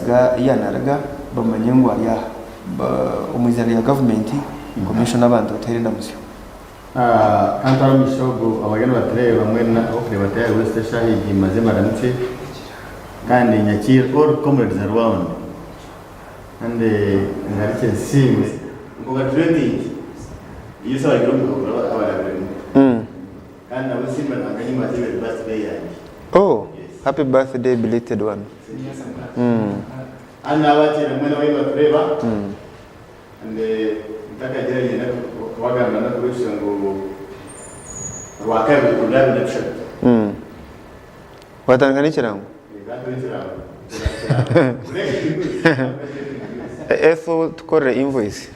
basaga yanaraga bamanye ngo ya umuzana ya government commission abantu baterenda musyo kantara mishogo abagana batere bamwe na okre bataya West Shahi gimaze maramutse kandi nyakira all comrades around and ngarike sime ngo graduate yisa bagiro ngo abagabire kandi abo sime nanganye maze birthday yanjye. Oh, yes. Happy birthday belated one. Ana watira mwana wa batreba and ntaka jeri na wagana na kurusha ngo wakabe kulabu na tsha watanganishira ngo eso tukore invoice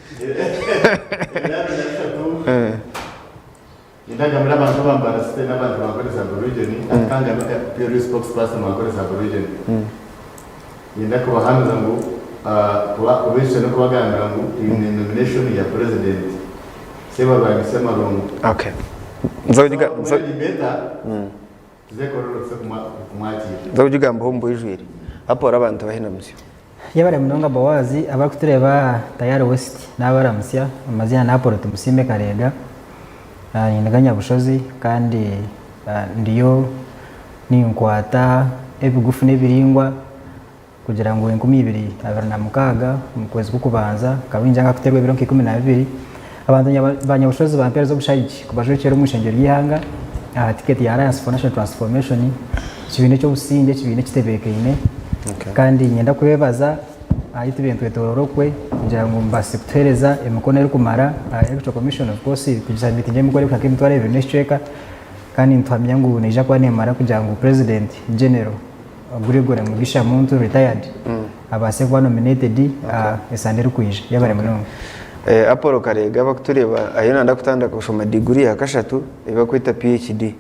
Ndanga mlaba ndo mbara site na bantu bakore za region akanga peer spokesperson bakore za region ndako bahanza ngo kwa obesha no kubaganda ngo in nomination ya president sema bagisema rongo. Okay. Nzojiga nzojiga mbombo ijwiri hapo abantu bahina musyo yabare munonga Bowazi abakutureba Tayari West n'abaramusya amazina na Apollo Tumusimbe Karega nindaganya bushozi kandi ndiyo ninkwata ebigufu n'ebiringwa kugira ngo 2026 mu kwezi kukubanza kabinja ngakuterwa ibiro 12 abantu banyabushozi bampera zo bushayiki kubajokera umushengero y'ihanga ticket ya Alliance for National Transformation kibine cyo businge kibine kitebekene kandi nyenda kubebaza ayitubentwe tororokwe kugira ngo mbase kutereza emikono eri kumara electoral commission of course kugira meeting y'imikore kwa kimtware ibintu n'iceka kandi ntwamya ngo neja kwa nemara kugira ngo president general Gregor Mugisha Muntu retired abase kwa nominated esandere kwije yabare munonga Apollo Karega bakutureba ayina ndakutanda kushoma degree ya kashatu ibakwita PhD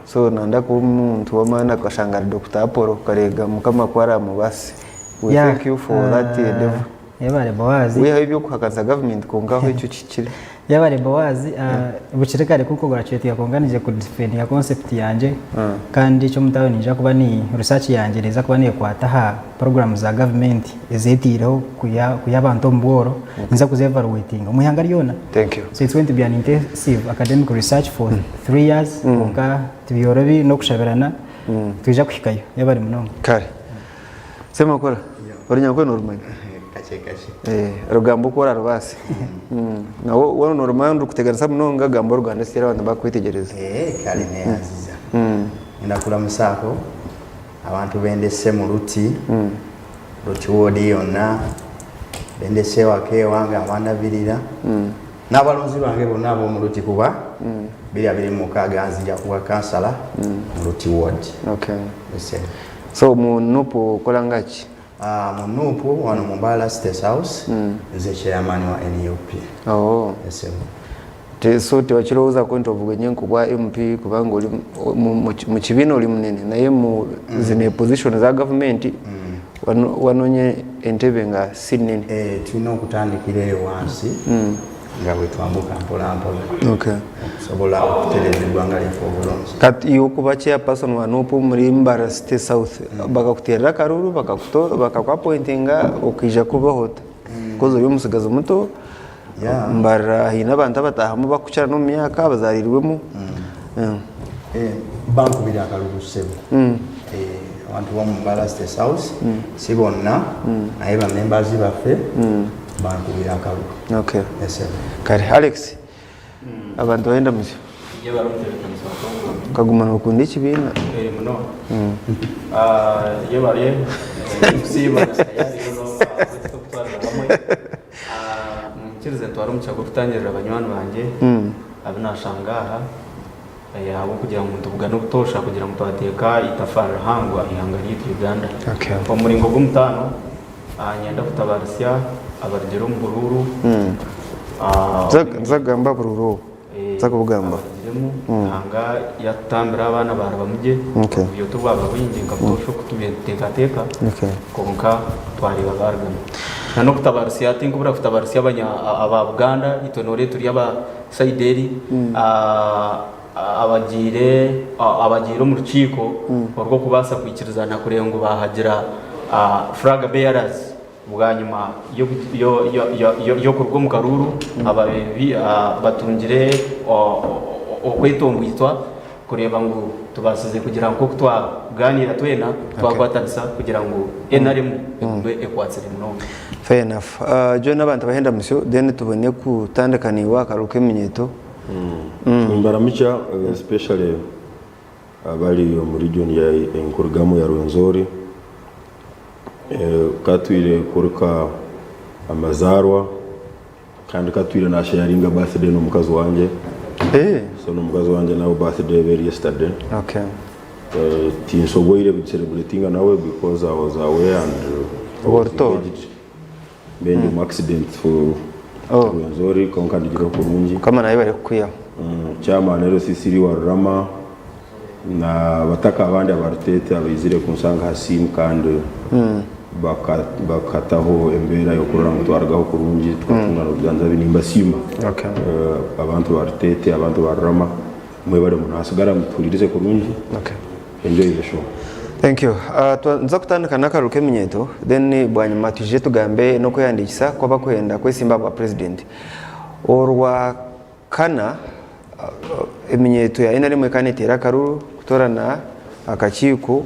so nanda ko umuntu wamana kwashangara Dr. Apollo Karega mukama kwara mubasi. We thank you for that endeavor. Yabare Bowazi we have kuhakaza government kongaho icyo kikire yabare Bowazi bucirekare kuko graduate yakonganije ku defend ya concept yanje kandi cyo mutabonija kuba ni research yanje reza kuba ni kwataha program za government ezetireho kuyabantu mboro nza kuzevaluating umuhanga ryona. Thank you. So it's going to be an intensive academic research for 3 years kuka tibiyorobi no kushaberana tuja kwikayo yabare munongo kare sema kora orinyakwe normal rugambo kora rubasi nawo wono normal ndukutegereza munonga gambo Rwanda sira abantu bakwitegereza kali ne aziza ndakula musako abantu bendese mu ruti wodi yonna bendese wake wanga abanabirira n'abalonzi bange bonna abo mu ruti kuba biri abiri mu kaganzija kuwa kansala mu ruti wodi. Okay. So munupu kolangachi munupu wano Mbala State House nze chairman wa NUP. Oh. Yes. So tewachiroza ko ntovuga nyenko kwa MP kubanga uri mu kibino uri munene naye mu zine position za government wanonye entebe nga sinene tulina okutandikira wansi nga bwe twambuka mpola mpola. Okay. Sobola okuterezebwa nga lifo bulungi kati yokuba chairperson wa NUP muri Mbara State South bakakuterera karuru bakakwapointinga okija kubahota kozo yo musigazo muto Mbara hina abantu abatahamu bakucara no myaka bazarirwemo banku biri akaruru sebo abantu bo Mbara State House sibonna naye ba members baffe banku biri akaruru. Okay. Yes sir. Kare Alex abantu baenda musyo kaguma nokundi kibina muno yebare kusiba sayari no kutwara bamwe mukirize ntwara umucyago kutangirira abanywani banje abinashangaha yabo kugira ngo tuvuga no gutosha kugira ngo tubateka itafara hangwa ihangari Uganda. Okay. Kwa muringo gumutano nyenda kutabarisya abarigero mbururu zagamba bururu zakubugamba hanga yatambira abana barabamuje yo tubaba buyinginga bwosho kutubeteka teka konka twari babargana nano kutabarisya tingo bura kutabarisya aba Uganda itonore turi aba saideri abagire mu rukiko orwo kubasa kwikirizana kurengo bahagira flag bearers bwa nyuma yo kurwo mu karuru ababebi batungire okwetombyitwa kureba ngo tubasize kugira ngo twaganira twena twagwatanisa kugira ngo NRM ekwatsire muno. Fair enough. Jo n'abantu bahenda musyo then tubone kutandakaniwa akaruke minyeto. Mbaramicha especially abali mu region ya Enkurugamo ya Rwenzori katwire kuruka amazarwa kandi katwire na sharinga birthday no mukazi wanje. So no mukazi wanje nawe birthday very yesterday. Okay. So we were celebrating nawe because I was aware and many accidents for Rwenzori konkandigira kurungi kama nayo bari kuya. Chama rero sisiri wa Rama na bataka abandi abarutete abizire kunsanga hasimu kandi bakataho embera yo kurora mutwaragaho kurungi twatungana ubyanza binimba simba. Okay. Abantu barutete abantu barama mwe bari mu hasigara mutulirize kurungi. Okay. Enjoy the show. Thank you. Nza kutandika nakaruke minyeto then bwanyuma tuje tugambe no kuyandikisa kwa bakwenda kwesimba ba president orwa kana eminyeto ya NRM kanetera karuru kutorana akachiko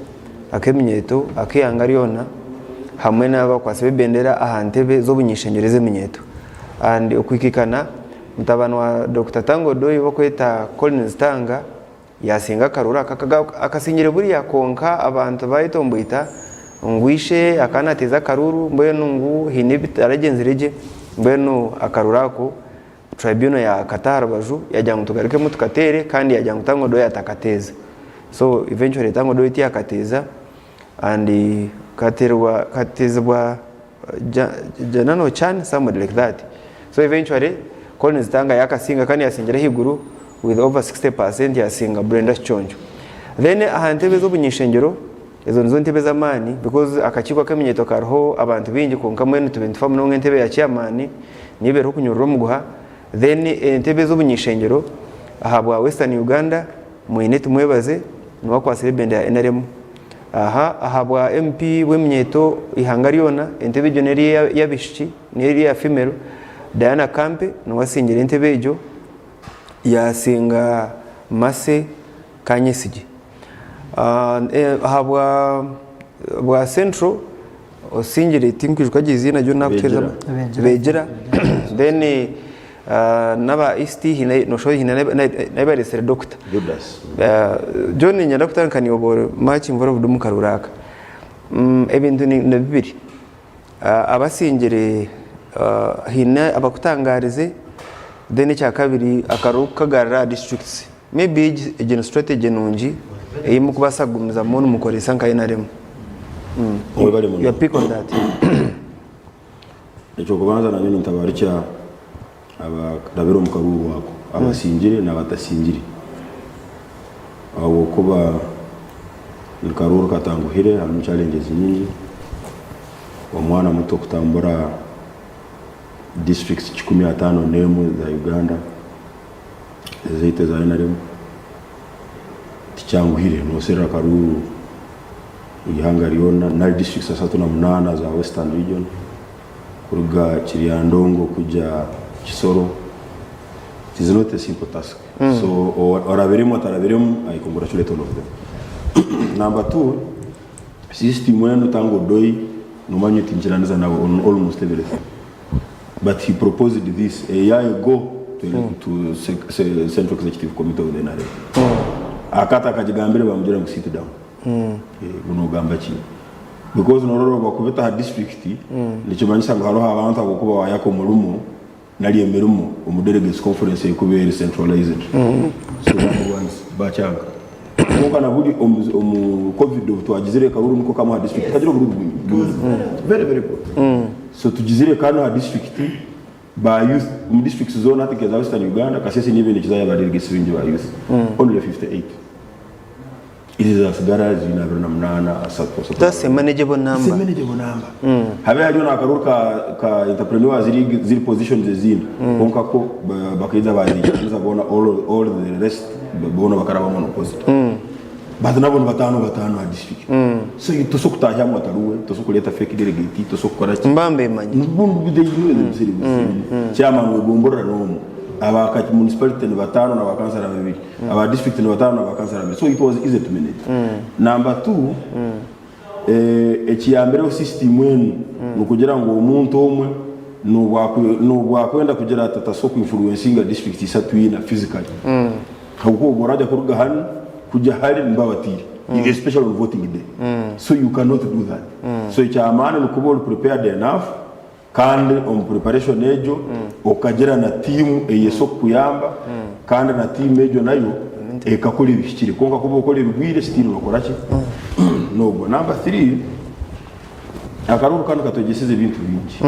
akeminyeto akiyangariona hamwe n'aba kwasebe bendera ahantebe zo bunyishengereze minyeto and okwikikana mutabano wa Dr. Tango Doi bokweta Collins Tanga yasinga karura akasingire buri yakonka abantu bayitombuita ngwishe akanateza karuru mboye nungu hinibita aragenzireje mboye no akarurako tribunal ya Qatar baju yajya tugaruke mutukatere kandi yajya Tango Doi atakateza. So eventually Tango Doi ti akateza and katezwa Janano Chan somebody like that. So eventually Collins Tanga yakasinga kandi yasingire higuru with over 60% yasinga Brenda Chonjo. Then ahantebe zo bunyishengero ezo nizo ntebe zamani because akachikwa kamenyeto karho abantu bingi konka mwene 25 no ntebe ya chairman nibero kunyurro muguha. Then ntebe zo bunyishengero ahabwa Western Uganda mwene tumwebaze nwa kwasire bende ya NRM. Ahabwa MP wemnyeto ihangariona ntebe joneri yabishiki neri ya female Diana Kampe nwa singire ntebe ejo yasinga Mase Kanyesigi. Habwa Central osingire tinkwijwa gizina jo nakutereza bejera then naba East hina no show hina naba resere doctor Judas John nyanda kutankani oboro match involved mu karuraka ebintu ni bibiri abasingire hina abakutangarize then cya kabiri akaruka garra districts maybe gen strategy nungi eyimu kubasagumiza muntu mukoresa nka NRM. You pick on that. Echo kubanza na nyine ntabaricya abadabero mu karuru wako abasingire n'abatasingire abo kuba ni karuru katanguhire hari challenges nyingi omwana muto kutambura districts 15 nemu za Uganda zite za NRM ticyanguhire no sera karuru ihangariona na districts 38 za Western region kuruga Chiriandongo kuja Kisoro. It is not a simple task. So oraveremo I congratulate all of them. Number 2, system when Tango Doi no man tinjiraniza na on almost everything. But he proposed this a year ago to Central Executive Committee of the NRM. Akata kajigambire bamujira mu sit down. Unogamba ki. Because nororo bakubeta ha district nichimanyisa ngo haro abantu agokuba wayako mulumo nali emerumo umudelegates conference ekubere centralized. So that ones bachanga. Kuko na budi covid twagizire karuru muko kama ha district kajiro budi very very good. So tujizire kana ha district ba youth mu district zone atikeza Western Uganda kasese nibe nikizaya ba delegates bingi ba youth only 58. It is a garage in Abranamnana as that's a manageable number. It's a manageable number. Have I done a karuka ka entrepreneurs ziri position zezini konka ko bakaiza bari all the rest bona bakaraba mono opposite. but nabo batano a district so ituso kutahya mu ataruwe tuso kuleta fake delegate tuso gukora mbambe manye mbundu bideyino ziri cyama ngo gomborera no aba municipality ni batano na bakansara babiri aba district ni batano na bakansara babiri so it was easy to manage number 2 ekiyambere system wenu nukugira ngo umuntu omwe nubwakwenda kugira atataso ku influencing district isatu ina physically hauko boraja kuruga hano kujya hari mbabatiri especially on voting day so you cannot do that so icyamane nukuba prepared enough kandi on preparation ejo okagera na team eyeso kuyamba kandi na team ejo nayo ekakora ibishikire konka kuba ukora ibigwire still ukora ki nogo number 3 akaruru kandi katogesize ibintu bingi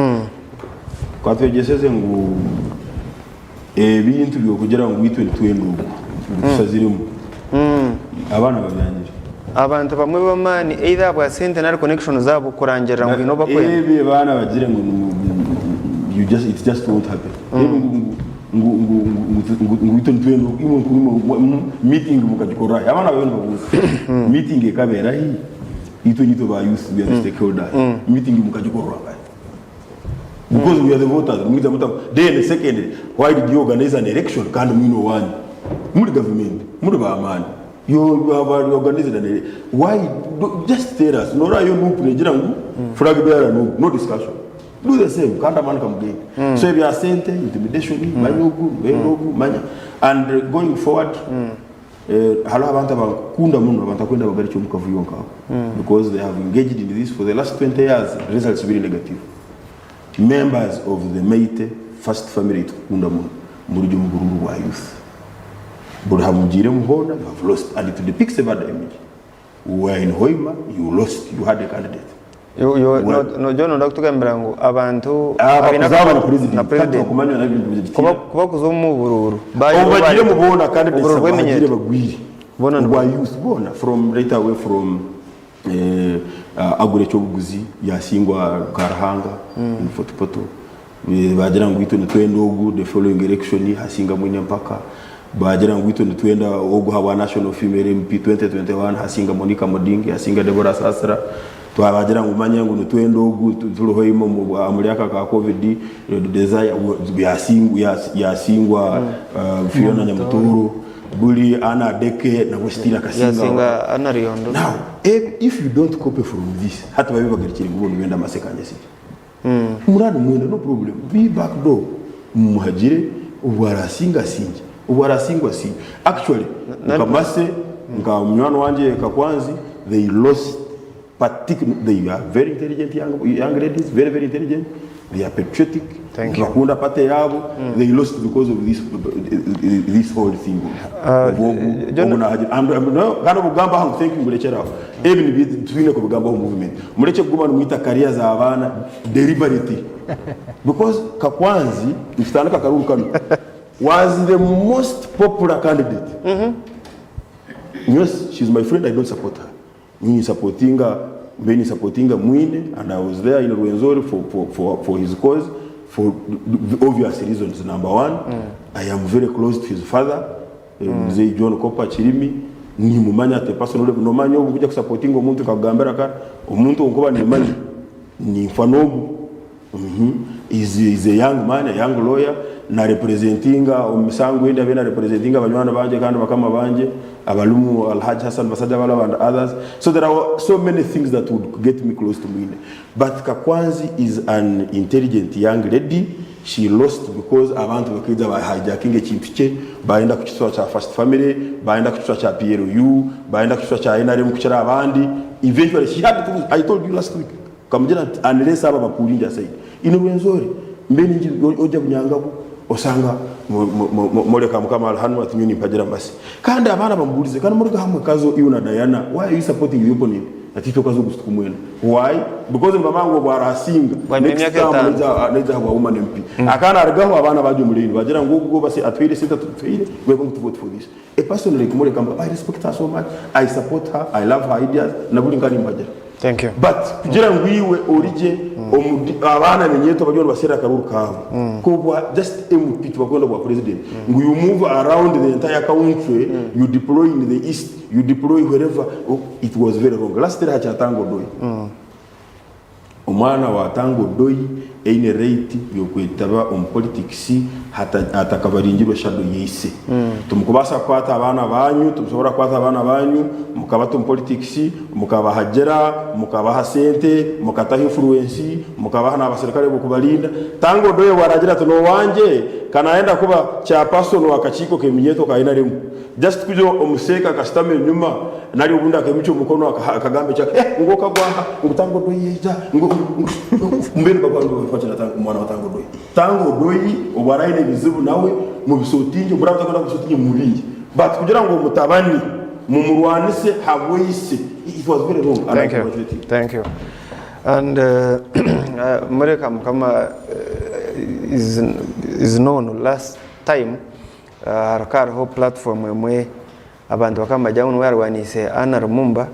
katogesize ngo ebintu byo kugira ngo witwe ntwendugo dusazirimo abana babyangira abantu bamwe bamani either bwa centenary connection zabo kurangira ngo ino bakoye ebe bana bagire ngo it just won't happen ngwito ntwendugo meeting mukagikora abana babene babuze meeting ekabera hi ito nyito ba youth we are the stakeholder meeting mukagikora because we are the voters then second why did you organize an election kandi mwino one muri government muri ba amani you have organized an election why just tell us no ra yo nukugira ngo flag bearer no discussion do the same kandi amani kamugenge so if you are sent intimidation manyogu manya and going forward hala abantu bakunda muno abantu kwenda bagari cyo mukavuyo ngabo because they have engaged in this for the last 20 years results very negative members of the Meite first family tukunda muno muri ryo mugururu wa youth but hamugire muhona you have lost and to depict a bad image were in Hoima you lost you had a candidate no John ndakutugambira ngo abantu abinakuzabana president kumanywa na bintu kuba kuzomu bururu bagire mubona candidates bagire bagwiri bona wa youth bona from right away from agure cyo buguzi yasingwa karahanga fotopoto bagira ngo ito nitwendogu the following election hasinga mwine mpaka bagira ngo ito nitwenda oguha national female MP 2021 hasinga Monica Modingi hasinga Deborah Sasra twabagira ngo manye ngo nitwendogu turuhoyimo muri aka ka covid desire yasingwa Fiona Nyamuturu buli ana deke na westira kasinga ana riondo now if you don't cope from this hata babe bagarikira ngo benda masekanya sije murano mwenda no problem be back door muhagire ubarasinga sinje ubarasingwa sinje actually kamase nga mnyano wanje kakwanzi they lost particularly they are very intelligent young ladies very intelligent they are patriotic bakunda pate yabo they lost because of this whole thing kana bugamba hangu thank you murekera even twine ko bugamba movement mureke kugumana mwita career za abana deliberately because kakwanzi ifitana kakaruru kanu was the most popular candidate yes she's my friend I don't support her me supportinga Mwine and I was there in Rwenzori for his cause for obvious reasons. Number one, I am very close to his father, Mzee John Kopa Chirimi, ni mumanya te personally no manyo kuja kusupportinga umuntu kagambera ka umuntu unkuba ni mani ni fanobu is a young man, a young lawyer na representinga omusango enda bena representinga abanywana banje kandi bakama banje abalumu Alhaji Hassan Basajja Bala and others so there are so many things that would get me close to Mwine but Kakwanzi is an intelligent young lady she lost because abantu bakiza ba hijacking ekintu cye baenda ku kitwa cha first family baenda ku kitwa cha PLU baenda ku kitwa cha NRM kuchira abandi eventually she had to I told you last week kamujana unless aba bakulinja side ino Rwenzori mbeni oja bunyangabo osanga moleka mukama hanu atinyuni mpagira mbasi kandi abana bambulize kandi muri gahamwe kazo iyo na Diana why are you supporting your opponent atito kazo gustukumwena why because mbamango bwarasinga next time neza wa woman MP akana argaho abana baje muri bagira ngo ubwo basi atwire sita tutwire we going to vote for this a person like moleka I respect her so much I support her I love her ideas na buli ngani mbagira thank you but kugira ngwiwe orije abana menyeto bajyo basera karuru kaho kubwa just MP tubakwenda kwa president you move around the entire country you deploy in the east you deploy wherever. It was very wrong. Last year hacha Tango Doi. Umwana wa Tango Doi eine rate yo kwitaba politics atakabaringirwa shado yise. Tumukubasa kwata abana banyu, tumushobora kwata abana banyu mukabata politics, mukabahagera, mukabaha sente, mukataha influence, mukabaha n'abasirikare bokubalinda. Tango Doi waragira tuno wanje kanaenda kuba cha person wakachiko keminyeto kaina remu. Just kujo omuseka kastame nyuma nali ubunda akemicho mukono akagambe chake ngoka gwaha ngutango Doi yeja mbere babandu bafachira mwana wa Tango Doi. Tango Doi obaraine bizibu nawe mu bisotinje murabata kana bisotinje murinje but kugira ngo mutabani mu murwanise habwise. It was very wrong. Thank you. And America kama is known last time harakara ho platform mwe abantu bakama jaunu warwanise Anna Lumumba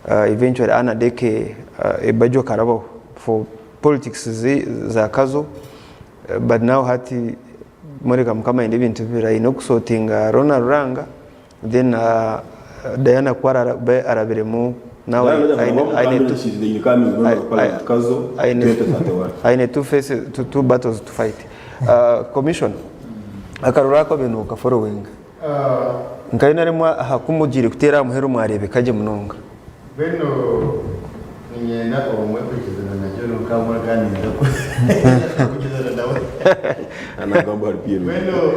eventually Anna Deke ebajo karabo for politics za kazo but now hati America kama indibintu bira inokusotinga Ronald Ranga then Diana Kwara arabiremu now I need two battles to fight. Commission akarura ko bino ka following nkaina rimwa hakumugiri kutera muheru mwarebe kaje munonga beno nyenda omwe kujizana na jono kamwe kandi ndako kujizana nawe anagamba pia beno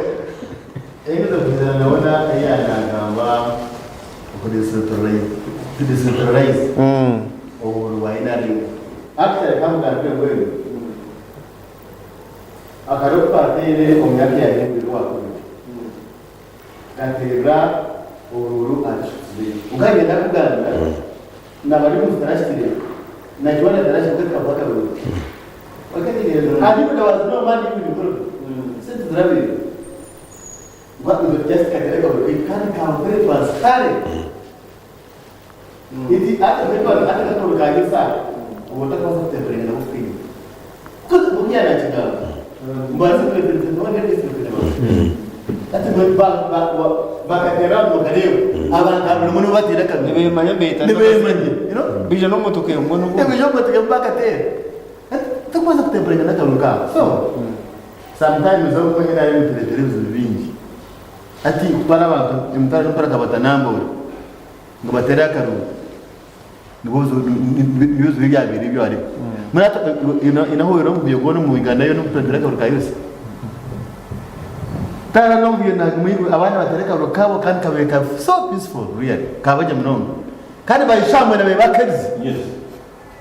ego kujizana naona ya anagamba kudecentralize or winery after kama kwa kweli akarupa tele omyake ya ndio wako katera ururu ashizwe uganye nakuganda na bali mutarashire na jwana tarashi kwa baka wewe wakati ndio hadi kwa wazima mali hivi ndio sisi tunabi what we just katera kwa kan come very transparent idi hata kwa kabisa unataka kwanza kutembelea na ufiki kwa sababu ya nachanga mbona sisi tunataka ndio sisi ati bakatera mu kareo abantu muri batira kan nibe manyambeta bija no mutuke umuntu nibe jo mutuke bakatera tukwaza kutembelea na karuka so sometimes zo kwa ina ni televiziyo vingi ati para abantu imtara para kabata nambo ngo batera karu ngozo yuzo biga biri byo ari muri inaho yero mu byogono mu biganda yo no kutembelea karuka yose tara no biyona muyiru abana batereka rukabo kandi kabeka so peaceful really kabaje mnongo kandi bayishamwe na bebakarizi yes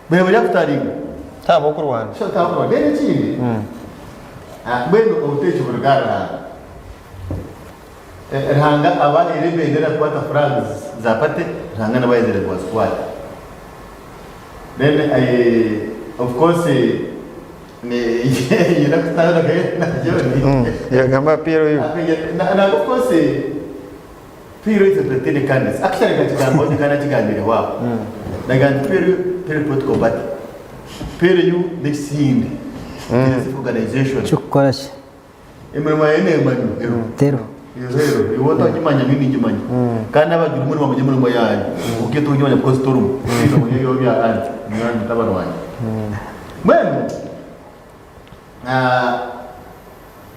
bebe yakutaringa tabo kurwana so tabo deni chini beno otecho burgara ranga abana irebendera kwata francs zapate ranga na bayezere kwa squad then of course ni yena kutana na joni ya gamba Piero yu na of course Piero is pretending kindness actually katika mboni kana chigambire wao daga Piero protocol but Piero you the scene this organization chukora shi emema ene manu tero yero iwoto kimanya nini kimanya kana bagira umuntu bamuje muri moyaye ukito kimanya ko storm ndio yo bya anti ni tabano wanje mwenu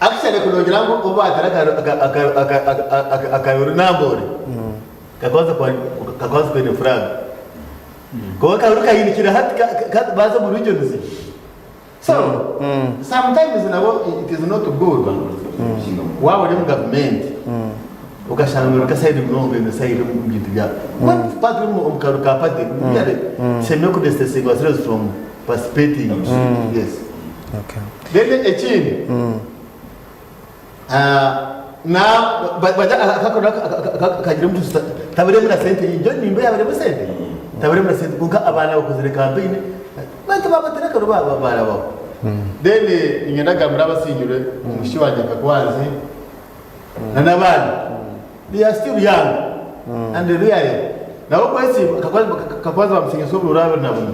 actually kunogira ngo uba akayuri nambore kakwaza kwenye frag kwa karuka yini kira hati baza mu region zi so sometimes it is not good wao ni government ukashanga ukasaidia mnongo ni side mjiti bya what part of karuka pate yale sema ko destiny was from perspective yes okay then echini na baja akagira mtu tabere muri sente yo nimbe yabere muri sente tabere muri sente kuka abana bakozere campaign bantu babatera ko barabo then ingenda mura basinyure umushi wanje kakwazi na nabana they are still young and really nawo kwesi kakwazi bamsinge so uraba nabona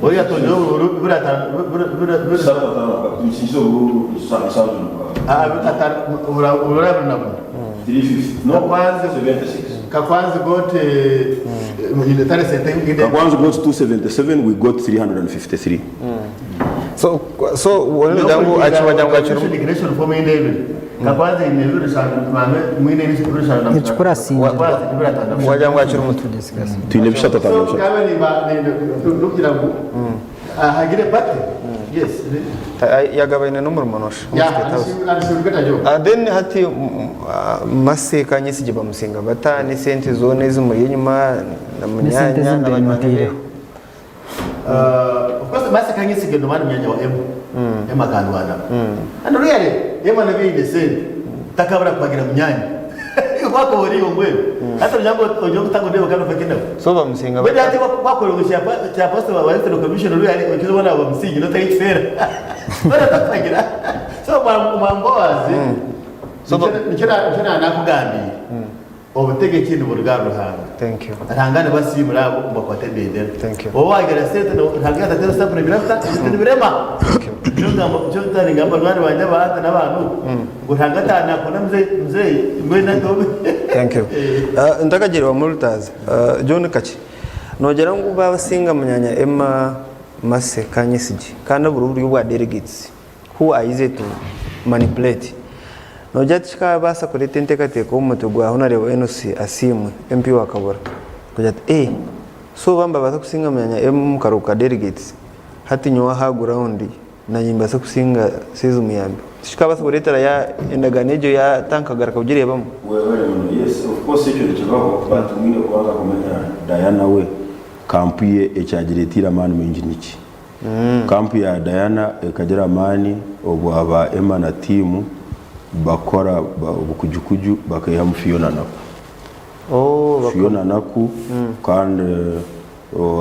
oya tonyo burata uraba nabona 350 no kwanza 76 Kakwanzi got in the 30 cent. Kakwanzi got 277, we got 353. So wone jangu achiwa jangu achiru immigration form in David. Kakwanzi in mwine ni sikurisha na Ichukura sinje. wajangu achiru mutu Tuinebisha so totalisha. kama ni lukira ku hagire pate. Yes. yagabaine numero manosha Anasubikata jo. then hati maseka nyisi jiba musinga bata ni sente zone zimuri nyuma na munyanya n'abanywanyi Of course, basi kanyisi gendo mani myanya wa ema kanwana. And really, ema na bide send takabra kubagira munyanya. Kwako wori ngwe. Hata jambo ojo kutango ndio kana fakenda. so ba musinga Bede ate kwako lokosha cha pastor wa Electoral Commission really wakizo wana wa msingi no take fair. Bada tafagira. So mamboazi. So nikira nakugambi. Obutege kintu burugaro hanga. thank you Atangane basi murabo bakwate bendera. Thank you. Owagira sente no hagata tera stop ne birafta ibintu birema. Jonga ngamba bari banje bahata nabantu. Gutangata nakona mzee ngwenda ndobe. thank you ndakagirwa multaza John Kachi nogera ngo babasinga munyanya Emma Maseka nyisiji kandi buruburi bwa delegates who are easy to manipulate nojatishika basa kurete ntekateko umutu gwa honorable NC asimwe MP wa Kabura kujat so bamba basa kusinga munyanya mukaruka delegates hati nyowa ha ground na nyimba sa kusinga sezu muyambi shika basa kuretera ya endaganejo ya tankagara kujire bamo Yes, of course icyo nikibaho but mwine kwanga kumenya Diana we kampu ye echagiretira mani menji niki kampu ya Diana ekagera mani obu aba Emma na timu bakora obukujukuju bakayiha mu Fiona naku Fiona naku kandi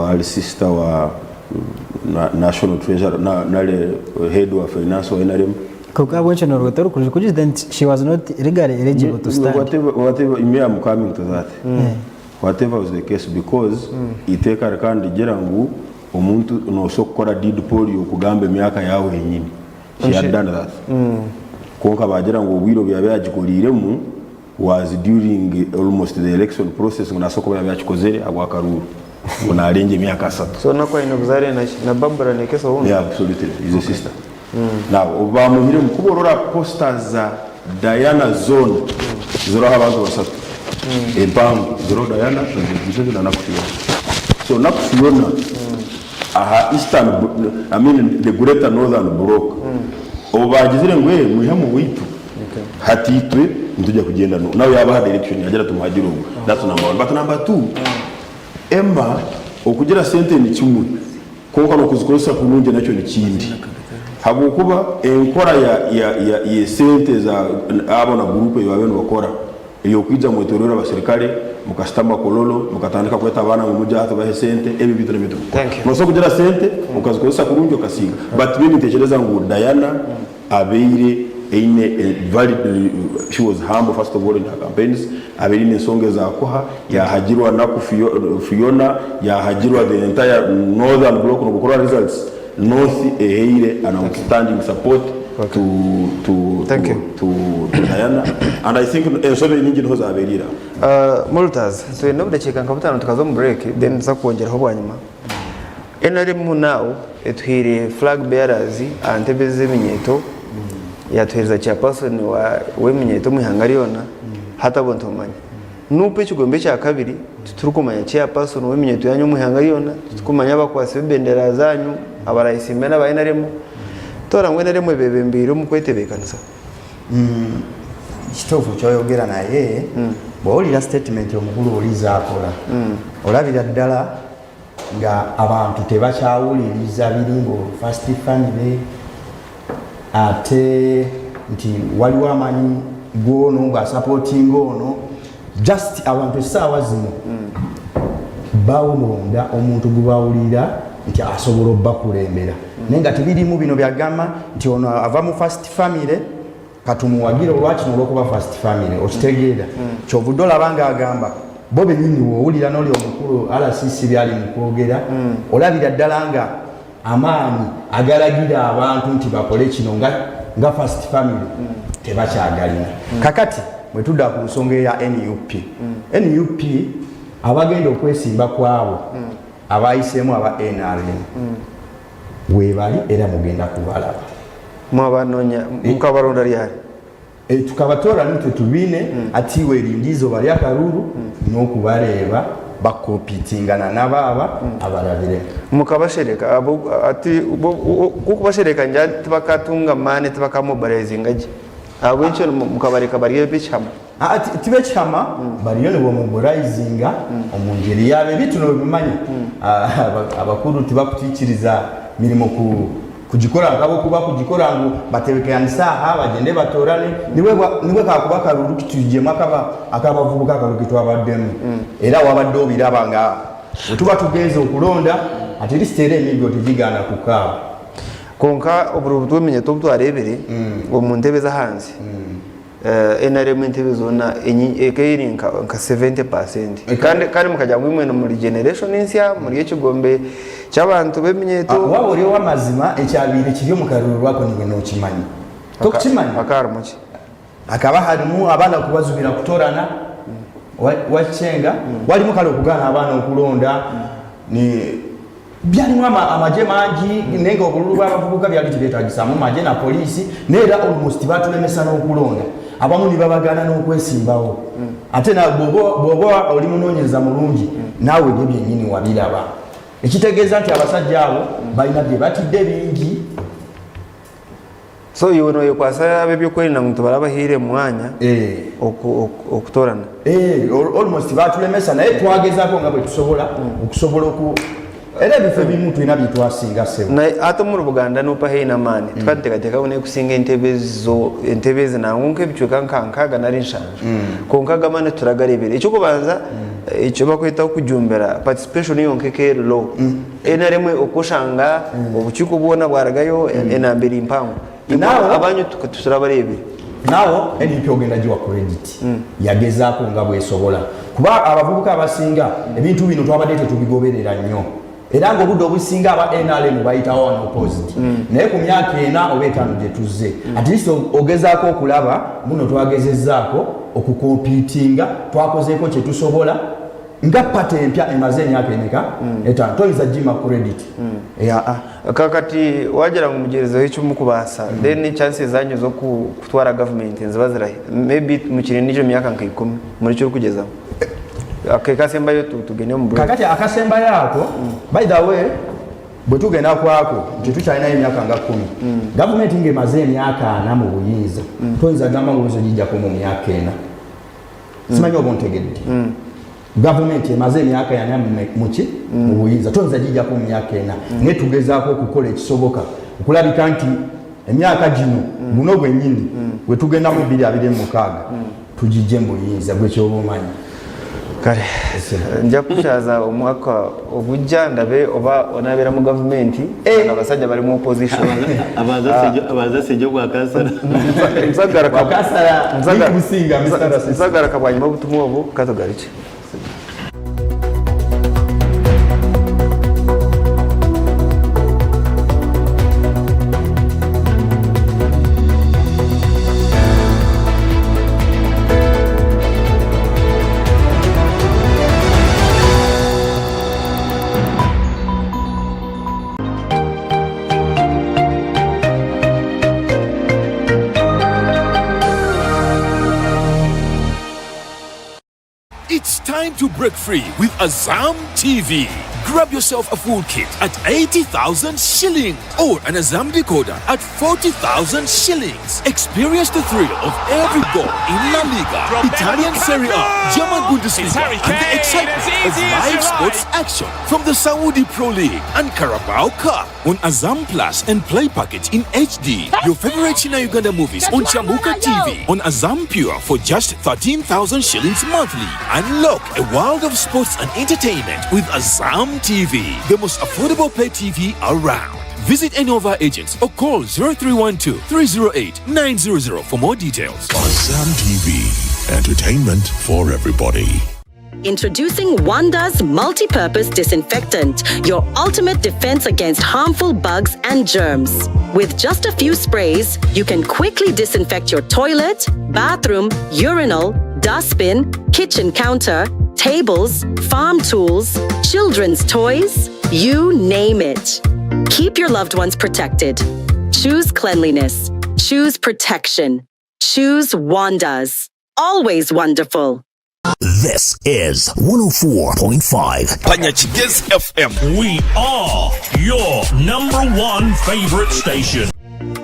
ali sister wa national treasurer na head wa finance wa NRM Kuka wenche no rotoro kuji then she was not legally eligible to stand. Whatever me I'm coming to that. Whatever was the case because iteka kandi gera ngu omuntu no sokora deed poll yokugambe myaka yawe yenyini. She had done that. Konka bagira ngo obwiro byabagikoliremu was during almost the election process ngona soko byabagikozere agwakaruru. Kuna arrange myaka 3. So nakwa inobzare na Barbara ne kesa wono. Yeah, absolutely. Is a sister. Now bamuhire mukuborora posters za Diana zone zero abantu basatu empango zero Diana tuzigije na nakufiona so nakufiona aha eastern I mean the greater northern block obagizire ngwe muhemu witu hatitwe ntujya kugenda nawe yaba ha direction yagera tumuhagire ubu that's number 1 but number 2 Emma okugira sente ni kimwe konka no kuzikosa kulunje nacho ni kindi habukuba enkora ya sente za abona groupe y'abantu bakora iyo kwija mu torero abasirikare mukastamba kololo mukatandika kweta abana mu mujya hata bahe sente ebi bitone bitu no so kugira sente mukazikosa kurunjo kasiga but mimi nitekereza ngo Diana abeire eine valid she was humble first of all in her campaigns abiri n'ensonge za koha ya hagirwa na Fiona ya hagirwa the entire northern block no gukora results North eheire an outstanding support to Diana and I think so many engine hoza aberira Multaz so no ndacheka nkabutano tukazo mu break then zakongera ho bwanyuma NRM now etwire flag bearers antebeze minyeto yatwiriza chairperson wa weminyeto muhangariona hata bontomanya nupe kigombe cya kabiri turukumanya chairperson weminyeto yanyu muhangariona tukumanya bakwase bendera zanyu abarayisime n'abayinaremo tora ngwe naremwe bebembiro mu kwetebekanisa kitovu kyoyogera naye bw'olira statement omukulu oliza akola olabira ddala nga abantu tebakyawuliriza biringo first family ate nti waliwo amanyi gwono nga supporting ono just abantu essaawa zino bawulonda omuntu gubawulira nti asobola obbakulembera naye nga tebirimu bino byagamba nti ono ava mu first family katumuwagire olwakino olwokuba first family okitegeera kyovudde olaba nga agamba bo benyini woowulira n'oli omukulu RCC byali mu kwogera olabira ddala nga amaanyi agalagira abantu nti bakole kino nga first family tebakyagalina kakati bwe tudda ku nsonga eya NUP. NUP abagenda okwesimba kwabo abayiseemu aba NRM weebali era mugenda kubalaba. Mwabanoonya mukabalonda lyali? Tukabatola nitwe tubine ati werindizo bali akalulu n'okubaleeba bakompitingana n'abaaba abalabire. Mukabashereka ati kukubashereka nja tibakatunga mane tibakamobilizinga gye abo ekyo mukabareka bariyo bichama ati tibechama bariyo ne bomobilizinga omungeri yabe bituno bimanyi abakuru tibakutiikiriza mirimo kujikora ngabo kuba kujikora ngo batebekanisa bagende batorane niwe kakuba kalulu kituje akabavubuka kalukitwa abaddemu era wabadde obirabanga tuba tugeze okulonda ati listere emibyo tujigana kukaba konka oburu tumenye tubutwarebere omuntebe za hanze NRM intebe zona ekayiri nka 70% kandi mukajya mwimwe no muri generation insya muri ekigombe cy'abantu bemenye to wabo uri wamazima ecyabire kiri mu karuru rwako ni no kimanyi to kimanyi akarumuki akaba harimu abana kubazubira kutorana wachenga wali mukalo kugana abana okulonda ni byalimu amaje mangi nenga obululu bw'abavubuka byali kibetagisamu maje na polisi nera almost batulemesa n'okulonda abamu nibabagana n'okwesimbawo ate na bobo oli munonyeza mulungi nawe bye byenyini wabiraba ekitegeeza nti abasajja abo balina bye batidde bingi so yono yokwasa bebyokwerinda muntu barabahire mwanya okutorana almost batulemesa naye twagezaako nga bwe tusobola okusobola era ebifo ebimu tulina byetwasinga sebo naye ate mu Buganda n'opaheina maani tukateekateekawo nekusinga entebe zinangu nk'ebicweka nkankaaga nari nshanja konka gamane turagarebera ekyokubanza ekyo bakweta okujumbira participation yonkeke low enaremwe okushanga obukiiko bwona bwaragayo enambere impango abanyu turabarebera nawo NUP ogenda giwa credit yagezaako nga bwesobola kuba abavubuka abasinga ebintu bino twabadde tetubigoberera nnyo era ng'obudde obusinga aba NRM bayitawo wano opposite naye ku myaka ena oba etaano gye tuzze at least ogezaako okulaba muno twagezezzaako okukompitinga twakozeeko kye tusobola nga pate empya emaze emyaka emeka etaano toyinza gima credit kakati wagira ngo mugerezeho ekimu kubaasa then chances zanyu zo kutwara government nziba zirahe maybe mukiri n'ekyo myaka nka 10 muri cyo kugezaho akasemba yo tugene mu kakati akasemba yako by the way bwe tugenda kwako tukyalina emyaka nga 10 government ngemaze emyaka 4 mu buyinza toyinza gamba ngo bizojijjako mu myaka 4 simanyi oba ontegedde government emaze emyaka 4 mu buyinza toyinza jijjako mu myaka 4 naye tugezaako okukola ekisoboka okulabika nti emyaka gino guno gwennyini bwe tugenda mu 2026 tugijje mu buyinza gwekyoba omanyi kale nja kushaza omwaka obujja ndabe oba onabera mu government abasajja bali mu opposition abaza sejo kwa kasara nzagara kabwanyuma obutumwa obwo katogariki. It's time to break free with Azam TV. Grab yourself a full kit at 80,000 shillings or an Azam decoder at 40,000 shillings. Experience the thrill of every goal in La Liga, Italian Serie A, German Bundesliga, and the excitement of live sports action from the Saudi Pro League and Carabao Cup on Azam Plus and Play Package in HD. Your favorite China Uganda movies on Chambuka TV on Azam Pure for just 13,000 shillings monthly. Unlock a world of sports and entertainment with Azam TV, the most affordable pay TV around. Visit any of our agents or call 0312-308-900 for more details. Azam TV, entertainment for everybody. Introducing Wanda's multi-purpose disinfectant, your ultimate defense against harmful bugs and germs. With just a few sprays, you can quickly disinfect your toilet, bathroom, urinal, dustbin, kitchen counter, tables, farm tools, children's toys, you name it. Keep your loved ones protected. Choose cleanliness. Choose protection. Choose Wanda's. Always wonderful. This is 104.5 Panyachigez FM. We are your #1 favorite station.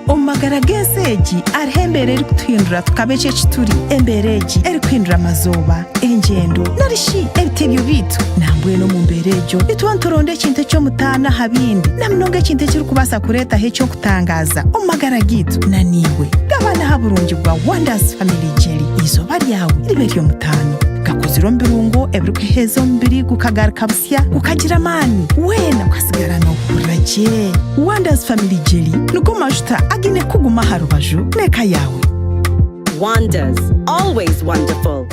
Omagarageseji arhembere kutuhindura tukabeche chituri embereji eri kwindura amazoba engendo narishi ebitebyo bitu nambwe no mumberejo bitwantoronde kintu cyo mutana habindi namnonge kintu kiri kubasa kureta he cyo kutangaza omagaragitu naniwe gabana haburungi bwa Wonders Family Jelly izoba ryawe ribekyo mutano gakuziro mbirungo ebruke hezo mbiri gukagaruka busya gukagira mani wena kwasigara no kuraje Wonders Family Jelly nuko majuta agine kuguma harubaju neka yawe. Wonders, always wonderful.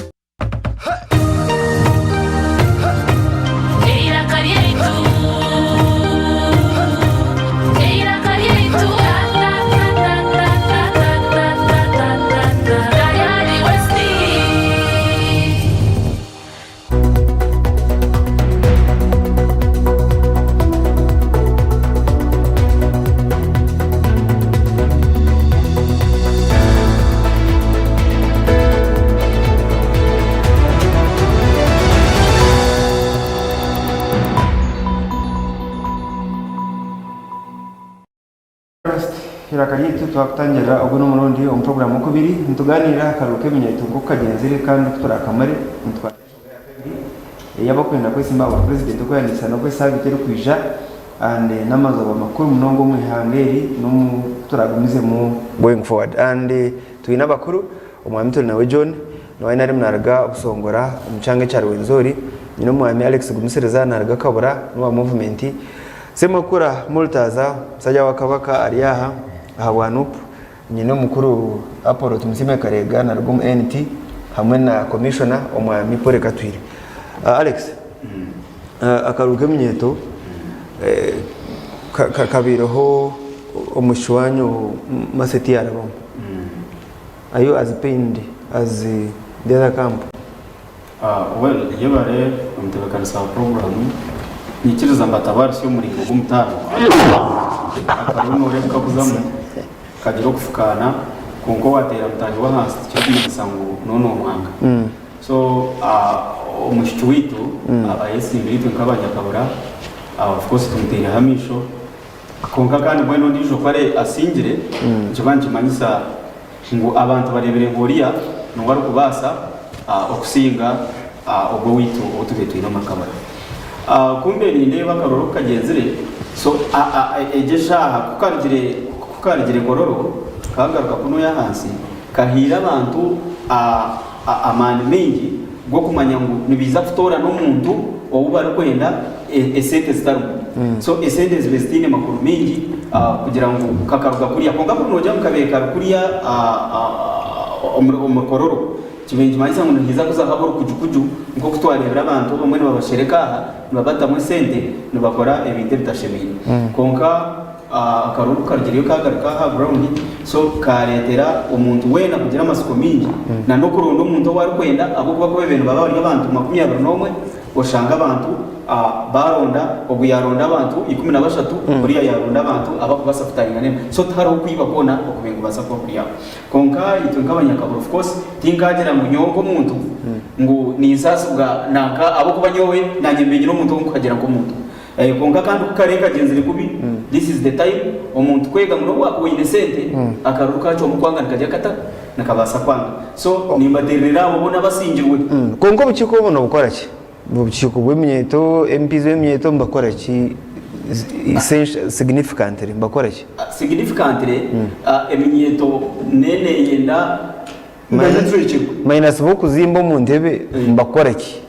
Kirakaritu twakutangira oguno murundi on program okubiri ntuganira karuke minyetungo kagenzire kandi turakamare ntwara yabakwenda kwesimba wa president ko yandisa no kwesabi tero kwija and namazoba makuru munongo mwihangeri no turagumize mu going forward and tuina bakuru omwami nawe John no ainari mnaraga busongora umucange cyari wenzori nyino mwami Alex gumisereza naraga kabura no movement semakura multaza sajya wakabaka ariyaha ahawanup nyino mukuru Apollo tumusime karega na rugum NT hamwe na commissioner omwami Pole Katwire. Alex akaruke mnyeto kabiroho omushwanyo maseti yarabo ayo as pained as the other camp. Well yebare umtebekanisa program nikiriza mbatabari cyo muri gumutano akaruno reka kuzamu kagiro kufukana kongo watera mutanje wa hasi cyo kimisango nono mwanga so umushiki witu abayesi bitu nk'abanyakabura of course tumutera hamisho konka kandi bweno ndijo kware asingire kibanje manyisa ngo abantu barebere ngoriya no wari kubasa okusinga obwo witu otubetu ino makabara kumbe ni ndeba karoro kagenzire so ejesha kukarigire gororo kagaruka kuno ya hansi kahira abantu amani mengi bwo kumanya ngo nibiza futora no muntu obubari kwenda esente zitaru so esente zibestine makuru mengi kugira ngo kakaruka kuriya konga kuno jya mukabeka kuriya umukororo kibenji maisa ngo ngiza kuza haboro kujukuju ngo kutwarebera abantu bamwe babashereka nibabata mu sente nibakora ebintu bitashemeye konka akaruka karigiriyo kagaruka ha ground so karetera umuntu wena kugira amasiko mingi na no kurundo umuntu wari kwenda abo kuba ko ibintu baba bari abantu 21 oshanga abantu baronda oguyaronda abantu 13 kuriya yaronda abantu abakubasa kutaringa nene so taro kwiba kona okubengo basa ko kuriya konka itunkabanyakaburo of course tingagira mu nyongo muntu ngo ni insasu bwa naka abo kubanyowe nanyembenye no muntu kukagira ko muntu konka kandi kukareka genzire kubi this is the time omuntu kwega ngo wako inesente akaruka cyo mukwanga nikajya kata nakabasa kwanga so nimbaterera babona basingirwe konko bukiko bono bukora ki bukiko bw'imyeto MPs b'imyeto mbakora ki significantly mbakora ki significantly emyeto nene yenda minus bokuzimba mu ndebe mbakora ki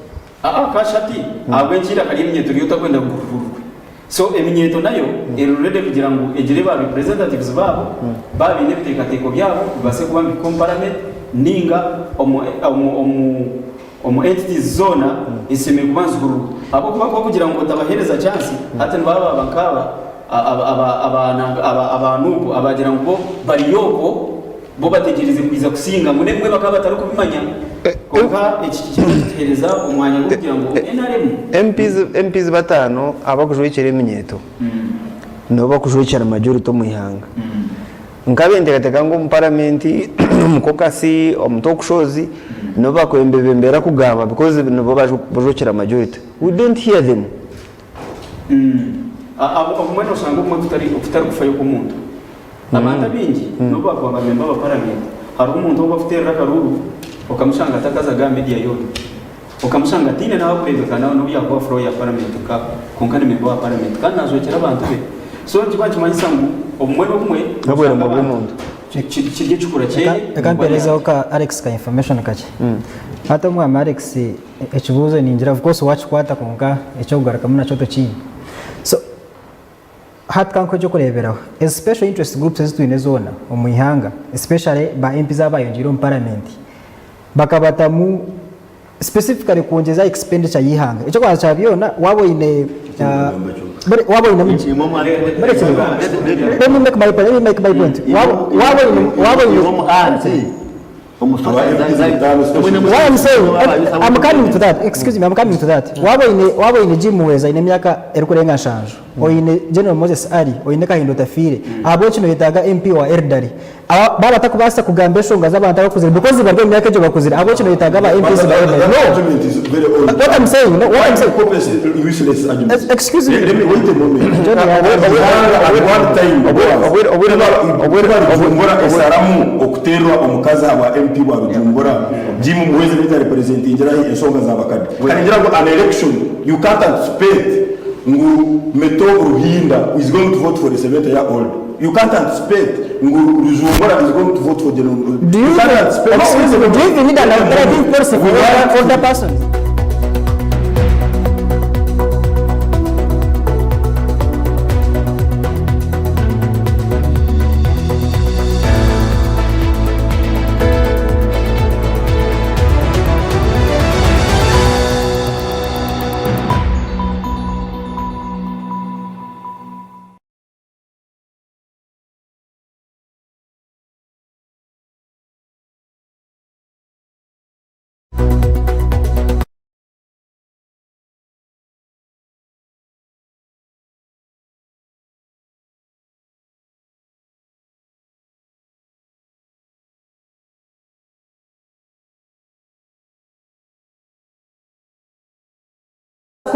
kashati abwenjira kali emyeto yota kwenda gururwe so eminyeto nayo erurede kugira ngo egire ba representatives babo babine bitekateko byabo base kuba comparament ninga omu entities zona iseme kubanza kuruga abo kuba kugira ngo tabahereza chance hata baba bakaba abantu abagira ngo bari yoko bo bategereze kuiza kusinga ngo nemwe bakaba batari kubimanya konka ikitehereza umwanya wo kugira ngo NRM MPs batano abakujwikira eminyeto no bakujwikira majority mu ihanga nkabendegateka ngo mu parliament mukokasi omutokushozi no bakwembebembera kugamba because no bajwikira majority we don't hear them abo mwene usanga umwe tutari kufayo ku muntu amanda bingi no bakwa bamemba ba parliament hari umuntu wo bafite rakaruru ukamushanga atakazaga media yote ukamushanga tine nawe kureka no yakwa flow ya parliament ka konkane memba wa parliament kana azokera abantu be so kibaje manyisangu umwe no umwe nabwera mu muntu kirye chukura cye akampereza ka Alex ka information kache hata mwa Alex ekibuzo ningira of course watch kwata konka echo kugaraka muna choto chini so hat kanko cyo kureberaho special interest groups ezitwine zona omuyihanga especially ba MP zabayongiro mu parliament bakabata mu specifically kuongeza expenditure yihanga echo kwa chabiona wabo ine wabo ine mji let me make my point wabo ine why I'm saying I'm coming to that excuse me I'm coming to that wabo ine jimuweza ine myaka erikurenga shanjo oine General Moses Ali oine kahindo tafire abo kino yitaga MP wa Erdari baba takubasa kugamba eshonga z'abantu bakuzira because barwe myaka ejo bakuzira abo kino yitaga ba MPs ba Erdari no what I'm saying useless argument. Excuse me, let me wait a moment. One time esaramu okuterwa omukazi aba MP wa Bujumbura jimu muweze nita represent injira ensonga z'abakadi kanjira ngo an election you can't anticipate ngu meto Ruhinda is going to vote for the 70-year-old. You can't anticipate ngu Rujumbura is going to vote for the do you can't anticipate. Excuse me, do you need an alternative person for the person?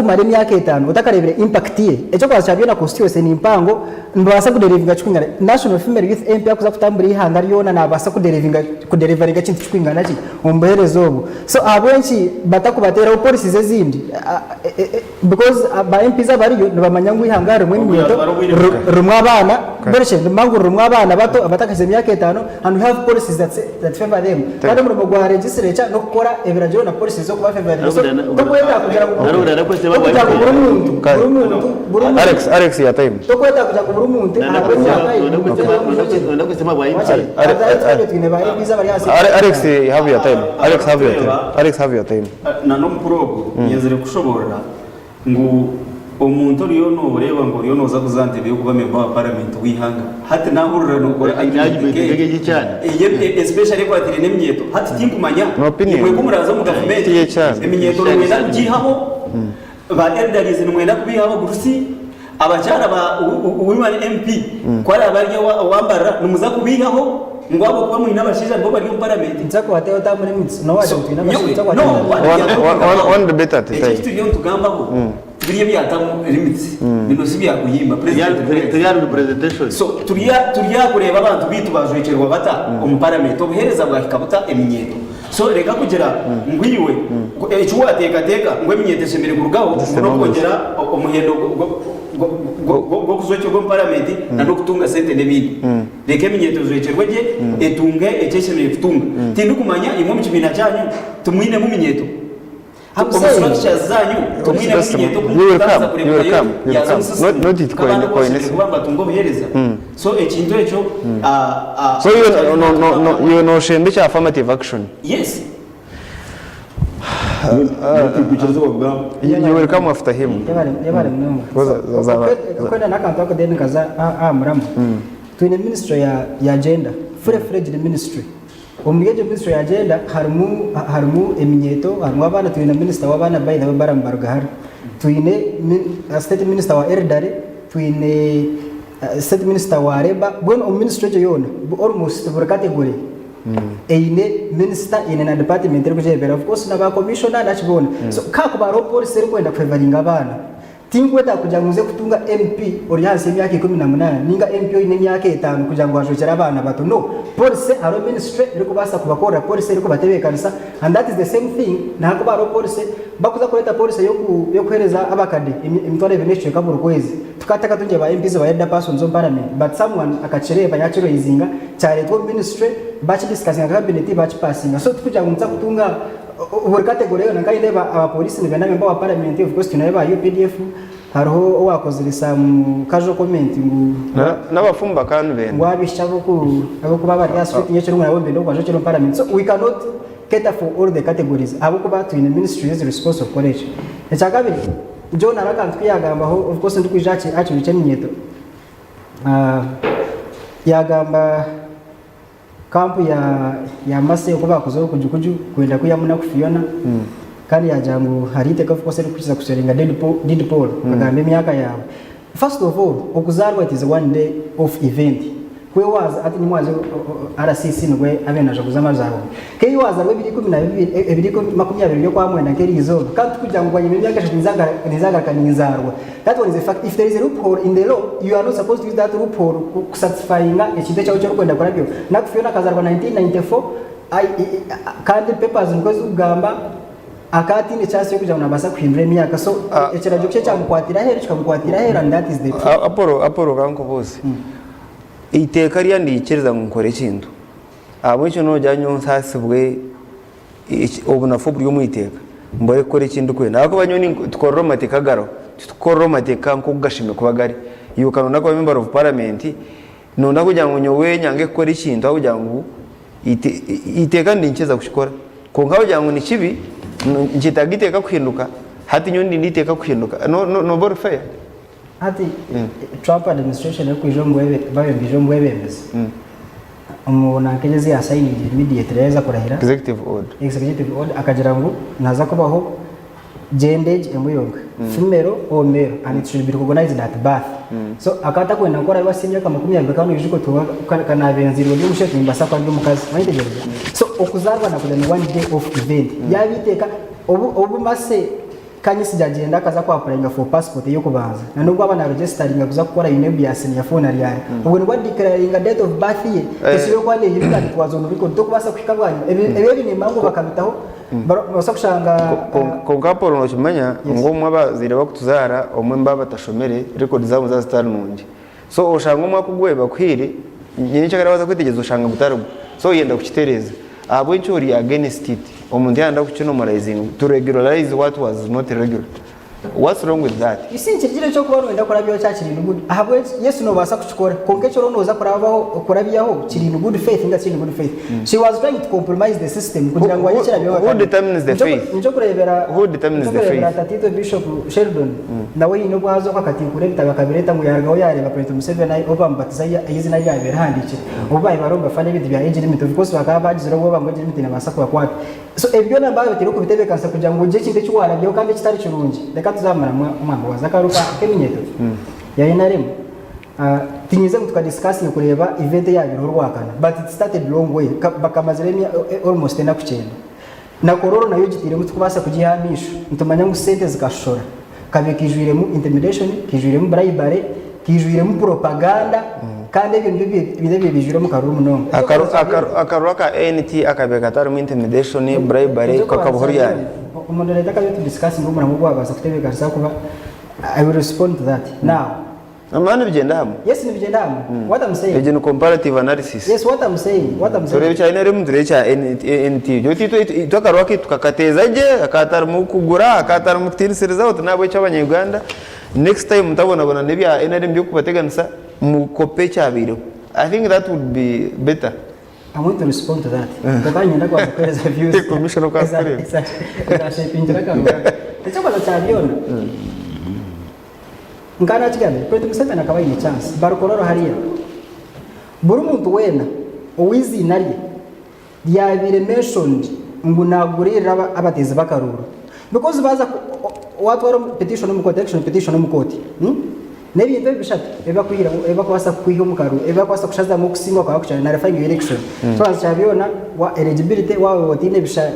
kumara imyaka 5 utakarebere impact ye ejo kwashabye na constituency ni impango ndabasa kuderivinga chkwingana national female youth MP akuza kutambura ihanga ryona nabasa kuderivinga kintu chkwingana ki umberezo ubu so abenshi batakubatera policies ezindi because ba MP zabariyo nibamanya ngo ihanga rumwe n'imito rumwe abana bereshe mangu rumwe abana bato abatakaze imyaka 5 and we have policies that favor them kandi mu rwego rwa registrature no gukora ebirajo na policies zo kuba favor so tokwenda kugira ngo Alex ya time. Tokwenda kuja ku Burundi kusema bwa Alex have your time. Alex have your time. Na no mprogo yezere kushobora ngo omuntu riyo no ureba ngo riyo noza kuzantebe yo kuba member wa parliament wihanga hati nahurura no kora agege cyane especially kwa tire nemyeto hati tinkumanya mwe kumuraza mu government emyeto rwenda gihaho ba Erdari zinumwenda kubihaho gurusi abachara ba uwimane MP kwari abarya wambara numuza kubihaho ngo abo kuba mwina bashija ngo bari mu parliament nzako wateo tamuri mitsi no waje twina bashija kwa one debate at a time ekitu yo tugambaho turiye byatamu limits bino sibya kuyimba president presentation so turiya kureba abantu bitu bazwekerwa bata mu parliament obuhereza bwa kabuta eminyeto so reka kugira ngwiwe echo wateka ngo eminyeto semere kurugaho no kongera omuhendo go kuzwekerwa mu parliament na no kutunga sente nebindi reka eminyeto zwekerwa je etunge echeshemere kutunga tindu kumanya imwe mu kibina cyanyu tumwine mu minyeto you will come not it coin so ekintu echo so you no shembe cha affirmative action yes Bicaza bavuga you will come after him. yabari mnomo Zaba- kwenda nakantu akadeni kaza muramu twine ministry ya gender full-fledged ministry omugeje ministry ya gender harimu eminyeto harimu abana twine minister w'abana by the way barambaruga hari twine state minister wa eldare twine state minister wa reba bweno ministry je yona almost buri category eine minister in a department eri kujebera of course naba commissioner nachibona so kakuba ro police eri kwenda favoring abana tingweta kuja nguze kutunga MP ori hasi myaka 18 ninga MP ine myaka 5 kuja ngo ashokera abana bato no police aro ministry eri kubasa kubakora police eri kubatebekanisa and that is the same thing na kuba aro police bakuza kuleta police yo kuhereza abakade imitware beneshe kaburu kwezi tukataka tunje ba MPs ba elder persons on parliament but someone akachireba yachiro izinga cyare to ministry bachi discussing cabinet bachi passing so tukuja ngumza kutunga buri category yo nanga indeba abapolisi nibena member wa parliament of course tunaiba UPDF hariho wakozirisa mu casual comment n'abafumba kandi bene ngwabisha abo kuba bari aswiti nyecyo ngwana wembe ndo kwaje cyo parliament so we cannot cater for all the categories abo kuba twine ministry is responsible for it ecyagabiri John arakantu kwiyagambaho of course ndikwijaci aci bice minyeto yagamba kampu ya mase ko bakoze kujukuju kwenda kuyamuna kufiona kandi yajangu harite of course kukiza kuserenga dead pool kagambe myaka yawe first of all okuzarwa it is one day of event kwe waza ati nimwaje RCC nwe abenaje kuzama zawo ke waza rwe 2022 yo kwa mwenda keri izo kandi kugira ngo kwanye myaka nizaga kaninzarwa that one is a fact if there is a loophole in the law you are not supposed to use that loophole satisfying ekinde cyawo cyo kwenda kurabyo nakufiona kazarwa 1994 kandi papers ngo zugamba akati ni chance yo kuja unabasa kuhindura imyaka so ekirajo cye cyamukwatira hero kikamukwatira hero and that is the aporo kanko bose iteka rya ndikiriza ngukore ikintu abo cyo no jyanyo nsasibwe obunafu buri mu iteka mboye kore ikintu kwe nako banyoni tukoromateka garo tukoromateka nko gashime kubagari yukano nako member of parliament nonda kujya ngo nyowe nyange kore ikintu aho kujya ngo iteka ndinkiza kushikora ko ngaho kujya ngo ni kibi njitagiteka kuhinduka hati nyondi nditeka kuhinduka no bor fair hati Trump administration yo kwijongwe bayongijongwe bemeze umuna kegeze assign immediate reza kurahira executive order akagira ngo naza kubaho gendage emuyonga femero or male and it should be recognized at birth so akata kwenda gukora basimye kama 20 kandi yijiko to kana benzirwa byo musheke mbasa kwa ndi mukazi mayitegereza so okuzarwa na kujya one day of event yabiteka obu mase kanyisi jagenda kaza kwa applying for passport yo kubanza na nubwo abana registering kuza gukora UNEBIAS ya phone ari ari ubwo ngo declaring a date of birth ye esiyo kwa ne yibika twazo nubiko to kubasa kwikabanya ebe ni mango bakabitaho basa kushanga ko ngaporo no kimanya ngo mwaba zireba kutuzara omwe mbaba tashomere record zabo za star nungi so oshanga umwa kugweba kwiri nyine cyagarabaza kwitegeza ushanga gutarwa so yenda kukitereza abo inchori against it omuntu yanda kuchinomarizing to regularize what was not regular. What's wrong with that? You see chirigire cyo kuba wenda kurabyo cyakiri good ahabwe Yesu no basa kuchikora konke cyo noza kurabaho kurabiyaho kiri good faith nga kiri good faith she was trying to compromise the system kugira ngo yikira byo who determines the faith njo kurebera who determines the faith Tatito Bishop Sheldon nawe yino bwazo kwakati kureta bakabireta mu yargaho yareba President Museveni obambatiza izina ryabera handike ubaye baromba fane bidi bya age limit of course bakaba bagizira ngo bango age limit na basa kwa kwati so ebyo nambayo tiro kubitebekansa kugira ngo je kinde cyo warabyo kandi kitari kirungi tuzamara mwamba wazakaruka keminyeto yainaremo tinyize mutuka discuss no kureba event yabiro rwakana but it started long way bakamaziremia almost na kuchenda na kororo nayo gitire mutukubasa kugihamisha ntumanya ngo sente zikashora kabikijwire mu intimidation kijwire mu bribery kijwire mu propaganda kandi ibintu bibye bijwire mu karuru munongo akaruka ka NT akabeka tari mu intimidation bribery kakabuhori yani umuntu leta kayo to discuss ngo mura mugwa basa kutebeka sa kuba I will respond to that now amana bigenda hamwe yes ni bigenda hamwe what I'm saying again comparative analysis yes what I'm saying turebe cyane rero mudure cya NT yo tito akaruka tukakateza je akatara mu kugura akatara mu kutiriseriza uto nabo cy'abanyarwanda next time mutabona bona nebya NRM byo kubateganisa mu kope cyabiro I think that would be better I want to respond to that. Ndakanye ndakwa kueleza views. Commissioner kwa kweli. Ndashipinjira kamera. Icyo kwaza cyabiona. Ngana kigane, President Museveni akabaye ni chance. Barukororo hariya. Buri muntu wena uwizi nari yabire mentioned ngo nagurira abatezi bakarura. Because baza watu waro petition mu protection petition mu court. Nebintu bishatu eba kwasa kwiha mukaru eba kwasa kushaza mu kusimba kwa kuchana na referendum election twaza cyabiona wa eligibility wawe wotine bisha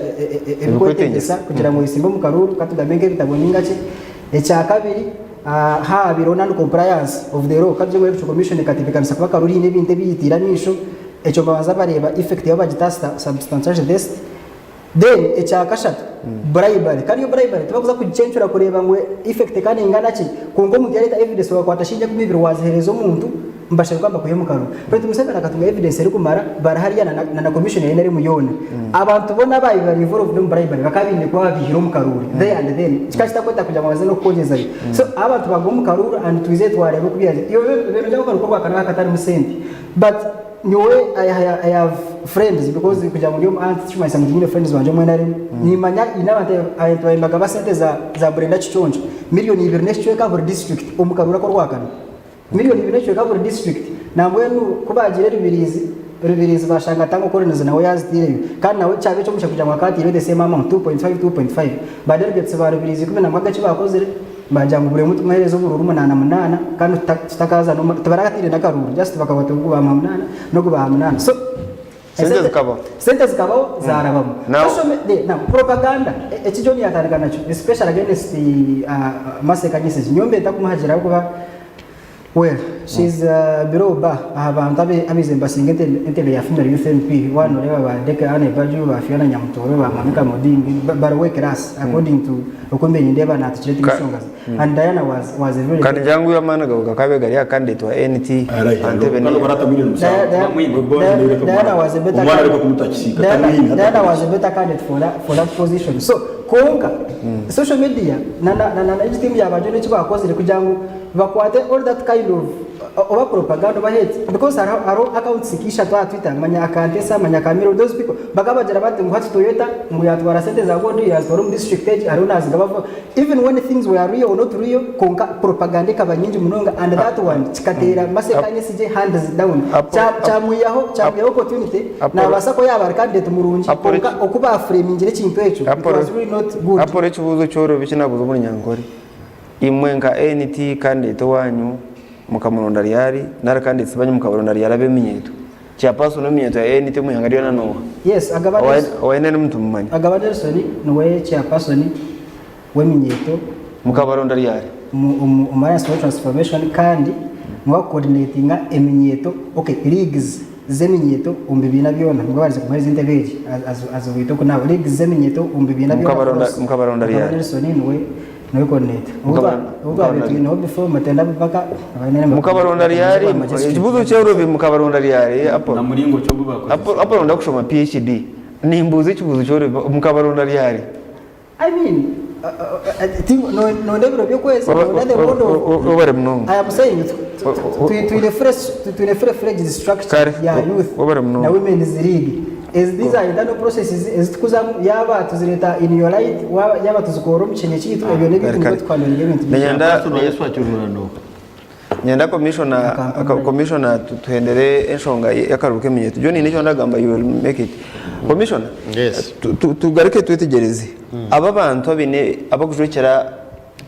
ebikotegesa kugira ngo isimba mukaruru katugambenge bitaboninga ki ecya kabiri ha birona no compliance of the law kabyo web commission katibikanisa kwa karuri n'ibindi biyitiranisho ecyo babanza bareba effect y'abagitasta substantial test then ecya kashatu bribery kariyo bribery tubakuza kugicentura kureba ngo effect kandi ingana ki kungo mu leta evidence wakwatashinje kumibiri waziherezo umuntu mbasha kwamba kuhemukaru President Museveni akatunga evidence eri kumara barahariya na commission yenere muyone abantu bona bayi bari involved mu bribery bakabinde kwa bihiro mu karuri they and then kikashita kweta kuja mwaze no kongeza so abantu bagomu karuru and tuize twarebe kubiyaje iyo bero njya gukora kwa kana katari musenti but no way I have friends because kuja muri mu anti chuma isa mujimine friends wanje mwenari ni manya inabante ayentu ayimbaga sente za Brenda Chichonjo milioni 2 n'eshwe ka buri district umukarura ko rwakana milioni 2 n'eshwe ka buri district namwenu kubagire rubirizi bashanga tango koreneza nawe yazitireyo kandi nawe cyabe cyo musha kuja mwakati rede sema amount 2.5 badere byetse barubirizi kumena mwagaci bakoze bajanga bure mutu maherezo bururu 8 kandi tutakaza no tabarakatire nakaruru just bakabata kuba 8 no kuba 8 so sente zikaba zarabamo na propaganda ekijoni yatandika nacho especially against the masekanyise nyombe takumahajira kuba well she's below ba abantu abize basingete entebe ya female youth MP one lewa ba deka ane baju ba fiona nyamtoro ba manika modingi but we class according to okombenye ndeba na tuchete kisonga and Diana was a very kandi jangu yamana ga kabe gari ya candidate wa NT antebe ne barata million Diana was a better Diana was a better candidate for that position so konga social media na team ya bajone chiba akozire kujangu bakwate all that kind of over propaganda baheti because aro accounts sikisha twa Twitter manya akantesa manya kamera those people bagabajira bati ngwati Toyota nguyatwara sente za bodi ya Storm district age aruna zigaba even when things were real or not real konka propaganda kabanyinji munonga and that one chikatera masekanye sije hands down chamuyaho opportunity na basako yaba candidate murunji konka okuba framing ngire kintu echo it was really not good apore chibuzo choro bikinabuzo muri nyangori imwenga NT candidate wanyu mukamuronda ryari nara kandi sibanyu mukamuronda ryari abeminyeto cyapaso no minyeto ya NT muyangariyo na no yes agabane wene n'umuntu mumanya agabane soni nowe cyapaso ni weminyeto mukabaronda ryari umara social transformation kandi mwa coordinatinga eminyeto okay leagues zeminyeto umbibina byona ngwarize kumariza intebeji azobito kuna leagues zeminyeto umbibina byona mukabaronda ryari soni nowe no coordinate uba between no before matenda baka mukabaronda ryari ikibuzo cy'urubi mukabaronda ryari na muringo cyo bubako apo ronda kushoma PhD nimbuze ikibuzo cy'urubi mukabaronda ryari I mean no ndebiro byo kwese no ndebe bondo over mnongo I am saying to the fresh structure ya youth na women's league as these are internal processes as tukuza yaba tuzireta in your light yaba tuzikoro mchenye chitu ebyo nebintu twano n'ibintu nyanda commissioner tuhendere enshonga yakaruke minyeto John nicyo ndagamba you will make it commissioner yes tugarike twitegereze aba bantu abine abakujukira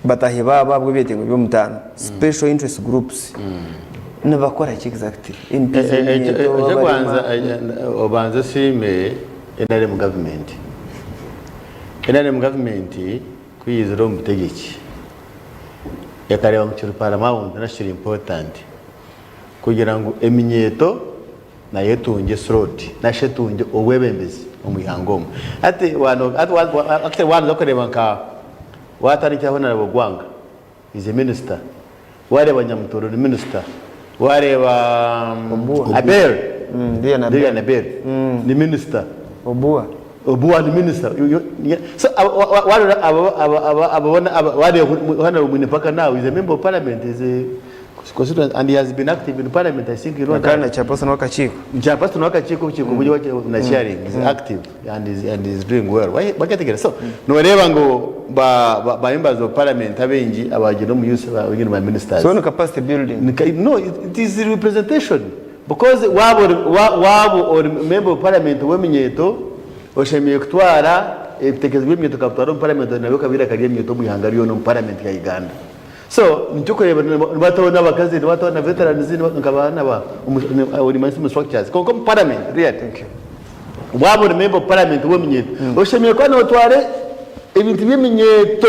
batahiba babwe byetengo byo mutano special interest groups nabakora iki exactly in obanza sime NRM government kuyizira umutegeki yakareba mu cyuru parliament national important kugira ngo eminyeto na yetunge slot na shetunge obwebembezi omuyango ate wano zakoreba nka watari cyaho na Bogwanga is a minister wareba Nyamutoro ni minister wareba Abel ndiye na Abel ni minister Obua ni minister so wale ababona wale munipaka now is a member of parliament is constituency, and he has been active in parliament. I think you know Kana chairperson wakachiko. Chairperson wakachiko buji wake na sharing is active and is doing well. Why get so no wherever go ba members of parliament abenji abagino mu use abagino my ministers. So no capacity building. No, it is representation because wabo or member of parliament weminyeto oshemiye kutwara ibitekerezo by'imyeto kaptwara mu parliament nayo kabira kariye imyeto mu ihangariyo no mu parliament ya Uganda. So nitukureba batabona abakazi batabona veterans nkabana ba organization structures ko parliament really. Thank you. Wabo member of parliament weminyeto oshemiye kwana otware ibintu by'imyeto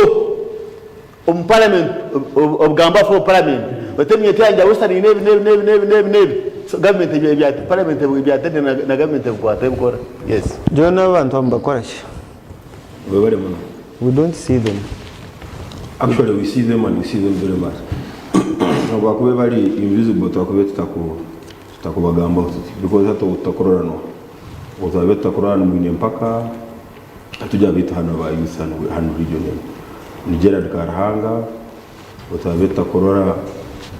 mu parliament obugamba for parliament batemye cyanja western nebi so government ya parliament byatende na government kwata bukora. Yes, Jona abantu ambakora ki? We don't see them. Actually, we see them and we see them very much. Bakube bari invisible twakube tutakubagamba because hata utakorora no uzabeta korana mu mpaka atujya bita hano ba youth hano region ni Gerard Karhanga uzabeta korora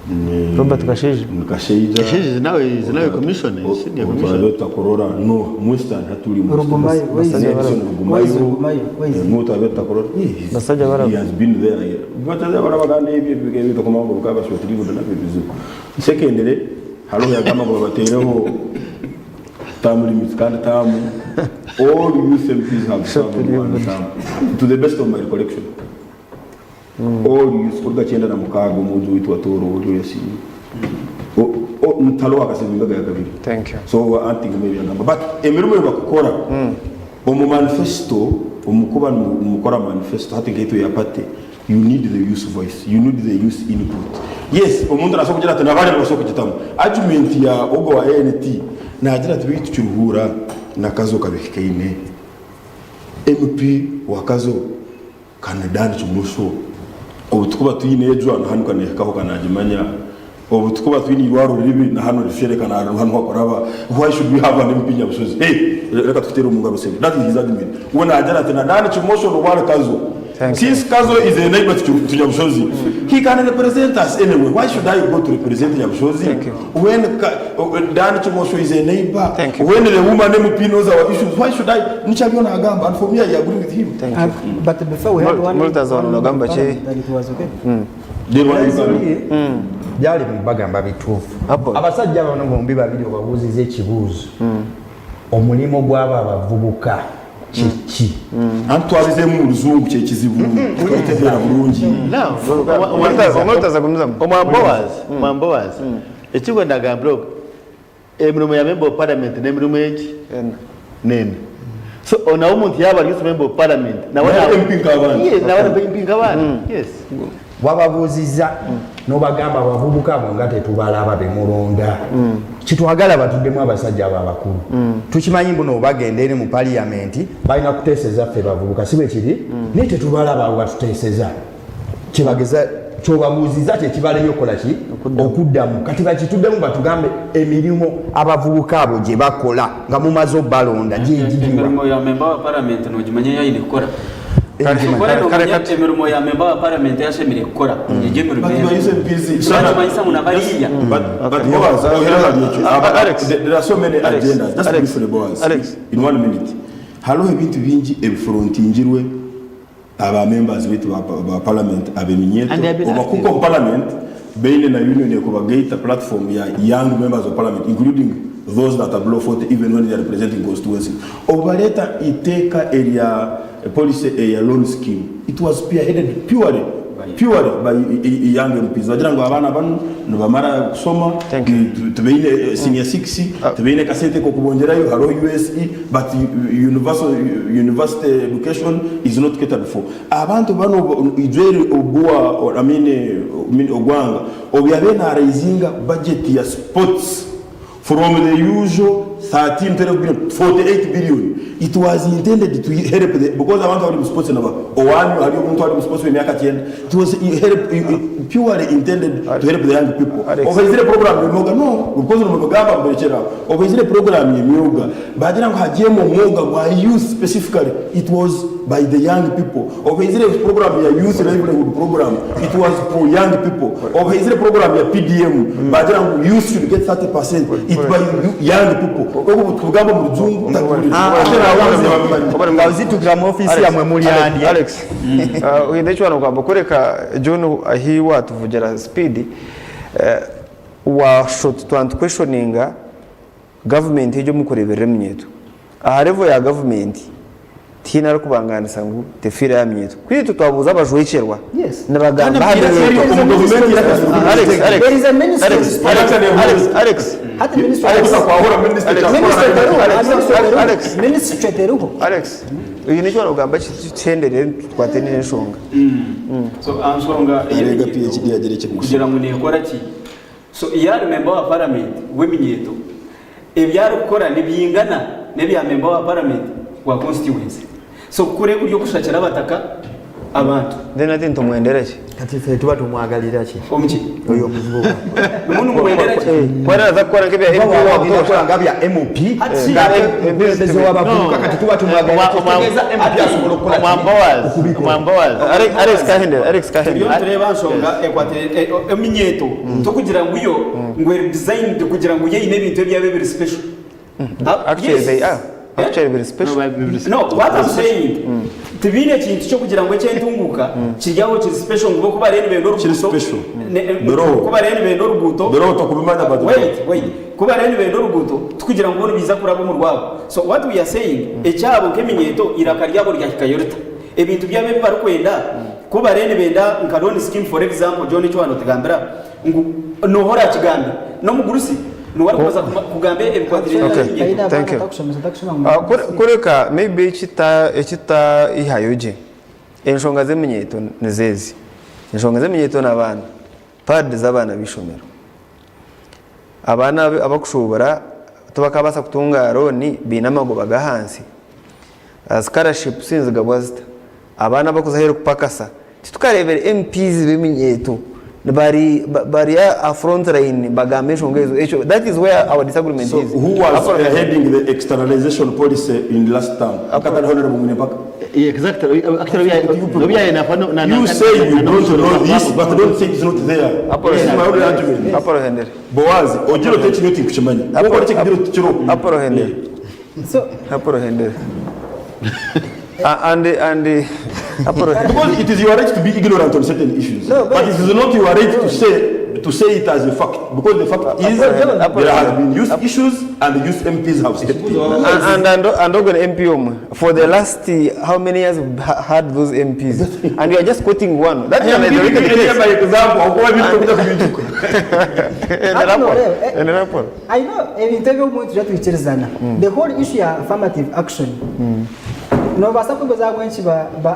ni Robert Kasheja is now commissioner senior commissioner uzabeta korora no Western haturi mu Rugumayo uzabeta korora Basajja bara he has been there but there barabaganda ibi bigenda ko mambo bukaba shotiri budana bibizu secondary halo ya kama batereho tamuri miskana tamu all youth MPs have served one term to the best of my recollection. All youth kurga chenda na mukago muju witwa toro yesi ntalo akaseminga ya kabiri. Thank you. So I think maybe ngamba but emirume bakukora omu manifesto omukuba mukora manifesto hati ngeto yapate you need the youth voice, you need the youth input. Yes, omuntu nasokujira ati nabale basokujitamu argument ya ogo wa ANT na agira tubitu cyuhura nakazo kabikikaine MP wakazo kanadani cyumusho obutukuba tuyine ejo hano kanekaho kanajimanya obutukuba tuyine irwaro ribi na hano rifyerekana hano hakoraba why should we have an MP nyabusozi reka tutero umugabo se that is his argument wona agira ati nadani cyumusho no wale kazo. Since Kazo is a neighbor to Nyabusozi, he can represent us anyway. Why should I go to represent Nyabusozi? When Dan Chimosho is a neighbor, when the woman MP knows our issues, why should I? Nichabiona Agamba, and for me, I agree with him. Thank you. But before we had one, that it was okay. Byali bagamba bituufu abasajja bano bombi babiri obabuuziza ekibuuzo omulimo gw'aba abavubuka kiki antwalize mu luzungu kye kizibu tutegeera bulungi omwambowazi ekigo ndagambira emirimu ya member of parliament n'emirimu eki nene so onawo omuntu yaba ali member of parliament nawe mpinga abana yes wababuuziza n'obagamba abavubuka abo nga tetubalaba bemulonda kitwagala batuddemu abasajja abo abakulu tukimanyi mbuno obagenda eri mu paliyamenti balina kuteeseza ffe bavubuka si bwe kiri naye tetubalaba abo batuteeseza kyebageza kyobabuuziza kyekibalemye okukola ki okuddamu kati bakituddemu batugambe emirimu abavubuka abo gye bakola nga mumaze obbalonda gyegiriwa ya member wa parliament n'ogimanya yayine kukola emirimu ya member wa parliament yashemire kukola egyo emirimu bayisa munabaliya there are so many agendas just briefly boys in 1 minute halo ebintu bingi ebifrontingirwe aba members wetu ba parliament abeminyeto obakuko parliament beine na union ekubagaita platform ya young members of parliament including those that are below 40 even when they are representing constituency obaleta iteka area policy a loan scheme. It was spearheaded purely by young MPs. Wajirango abana banu nubamara kusoma tubeine senior 6 tubeine kasete ko kubonjerayo haro USE but university education is not catered for. Abantu banu ijeri obua ogwanga obyabena raisinga budget ya sports from the usual 13, 12 billion, 48 billion. It was intended to help because I want to have sports number. Or one, you have to sports with it was purely intended to help the young people. Or is it a program you know? No, because of the government. Or is it a program you know? But then why youth specifically? It was by the young people. Or is it a program you youth livelihood program? It was for young people. Or is it a program you PDM? But then youth should get 30%. It's by young people. Alex, uhindecho kwamba kureka John ahiwa tuvugira speed wa short to questioninga government ejo mukorebere mnyeto aha level ya government tina ari kubanganisa ngo tefira ya mnyeto kwitu twabuza abajwecherwa nabagamba Alex uyu nicho arugamba cyendere twatene nshonga so ansonga yarega PhD yagereke kugira ngo nekora ki so yari member wa parliament w'eminyeto ebyari gukora nibingana nebya member wa parliament wa constituency so kure buryo kushakira abataka abantu then ati ntumwendereke kati fe tuba tumwagalira ki omchi oyo muvugo umuntu mwendereke kwara zakora ngibya MP wakora ngabya MOP ngabe wabavuka kati tuba tumwagalira MP asobola Alex Kahende yo tureba nsonga equateur eminyeto to kugira ngo iyo ngwe design kugira ngo ye ibintu byabe very special actually they are actually very special no what I'm saying tibine kintu cyo kugira ngo cyentunguka kiryaho kiri special ngo kuba rene bendo ruguto kuba rene bendo ruguto to kubimanya badu wait kuba rene bendo ruguto tukugira ngo biza kurabo mu rwabo so what we are saying ecyabo keminyeto irakaryabo rya kikayorita ebintu byabe bari kwenda kuba rene benda nkaloni scheme for example John cyo hano tigambira ngo nohora kiganda no mugurusi nuwari kuza kugambe okay thank you kureka maybe ekita ihayoje enshonga zeminyeto nezezi enshonga zeminyeto nabana pad zabana bishomero abana abakushobora tubakabasa kutunga roni binamago bagahansi scholarship sinzi gabwazita abana bakuzahera kupakasa tukarebera MPs beminyeto bari a front line bagambe shongezo that is where our disagreement so is who was heading the externalization policy in the last term akata honorable Munepaka exactly actually you say you don't know this but don't think it's not there aporo hender Boaz ojiro techi nyoti kuchimanya akora chikidiro chiro aporo hender so aporo hender and because it is your right to be ignorant on certain issues but it is not your right to say it as a fact because the fact is there have been youth issues and the youth MPs have stepped in and Ogun MP for the last how many years we've had those MPs and you are just quoting one that is an example of what we I know ebintu by'omuntu jatwikirizana the whole issue ya affirmative action no basako bazagwenchi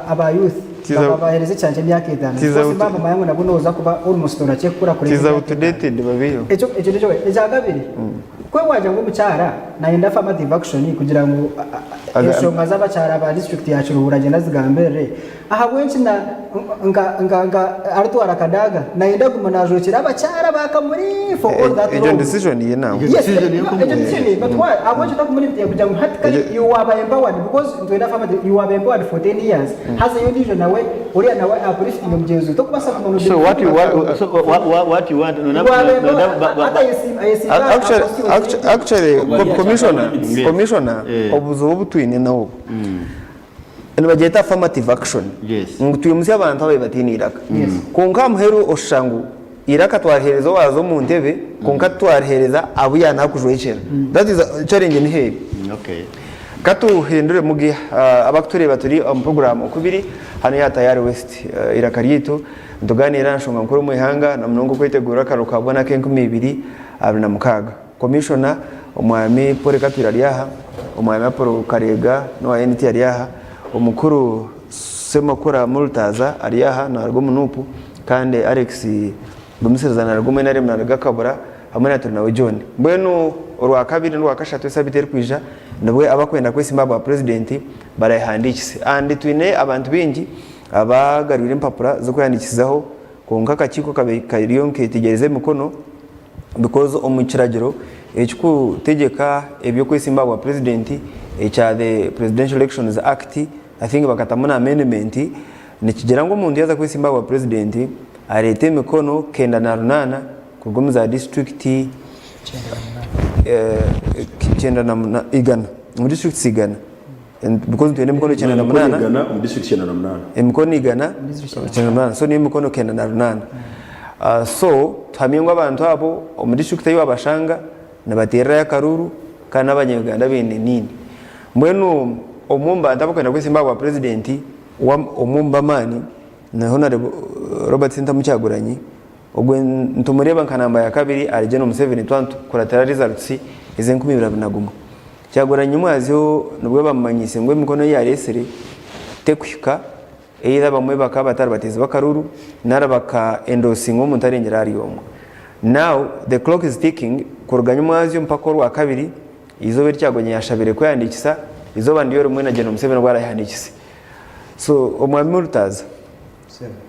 aba youth babahereze cyane myaka itanu cyose baba mayango nabuno uza kuba almost unachekura kuri kiza outdated babiyo ejo ejagabiri kwe waje ngo mucyara na inda affirmative action kugira ngo eshonga z'abacyara ba district yacu ruhurage nazigambere aha gwenchi na nga arutwara kadaga na inda gumanajokira abacyara bakamuri for all that ejo decision ye now decision but why I want you to community kugira ngo hatkali you are empowered because into inda affirmative you are empowered for 10 years has a vision nawe uriya nawe uplifting mjezo to kubasa kumuntu so what you want actually commissioner obuzo obutwine nawo nibageta affirmative action ngutuyumse abantu ababatini iraka konka muheru oshangu iraka twahereza wazo mu ntebe konka twahereza abuyana kujwekera that is a challenge in here okay katu hindure mugi abakutureba turi program okubiri hano ya Tayari West irakariyito nduganira nshonga nkuru mu ihanga na mnongo kwitegura karuka bona ke 2026 commissioner omwami Paul Katwira lyaha omwami Paul Karega no NT lyaha omukuru Semakura Multaza aliyaha na rwomunupu kandi Alex Bumisezana rwomwe na rimwe na gakabura hamwe na turi nawe John mbwenu orwa kabiri n'orwa kashatu esabiti erikwija nibwe abakwenda kwesimba bwa president barayihandikise and twine abantu bingi abagarurira empapura zo kweyandikizaho konka akakiiko kariyo nketegereza emikono because omu kiragiro ekikutegeka ebyokwesimba bwa president ekya the Presidential Elections Act I think bakatamu na amendment nikigira ngo omuntu yaza kwesimba bwa president arete emikono 98 kuruga za district igana mu district igana because twene emikono 98 mu district 98 emikono igana 98 so ni emikono 98 so thamingwa abantu abo mu district yo abashanga nabaterera ya Karuru kana abanyaganda bene nini mbwenu omumba ndabakwenda kwesimba bwa president wa omumba mani na honorable Robert Ntamucyaguranyi ogwe ntumureba nkanamba ya kabiri arije no 7 collateral results ize 2021 Cyaguranyi mwaziho nubwo bamanyise ngo emikono ya resere tekwika either bamwe bakaba bateze bakaruru narabaka endorsing wo muntarengera ari yomwe. Now the clock is ticking kuruganya mwazi mpaka wa kabiri izo bityagonye yashabire ko yandikisa izo bandiyo rumwe na General Museveni gwara yandikise. So omwami Murtaza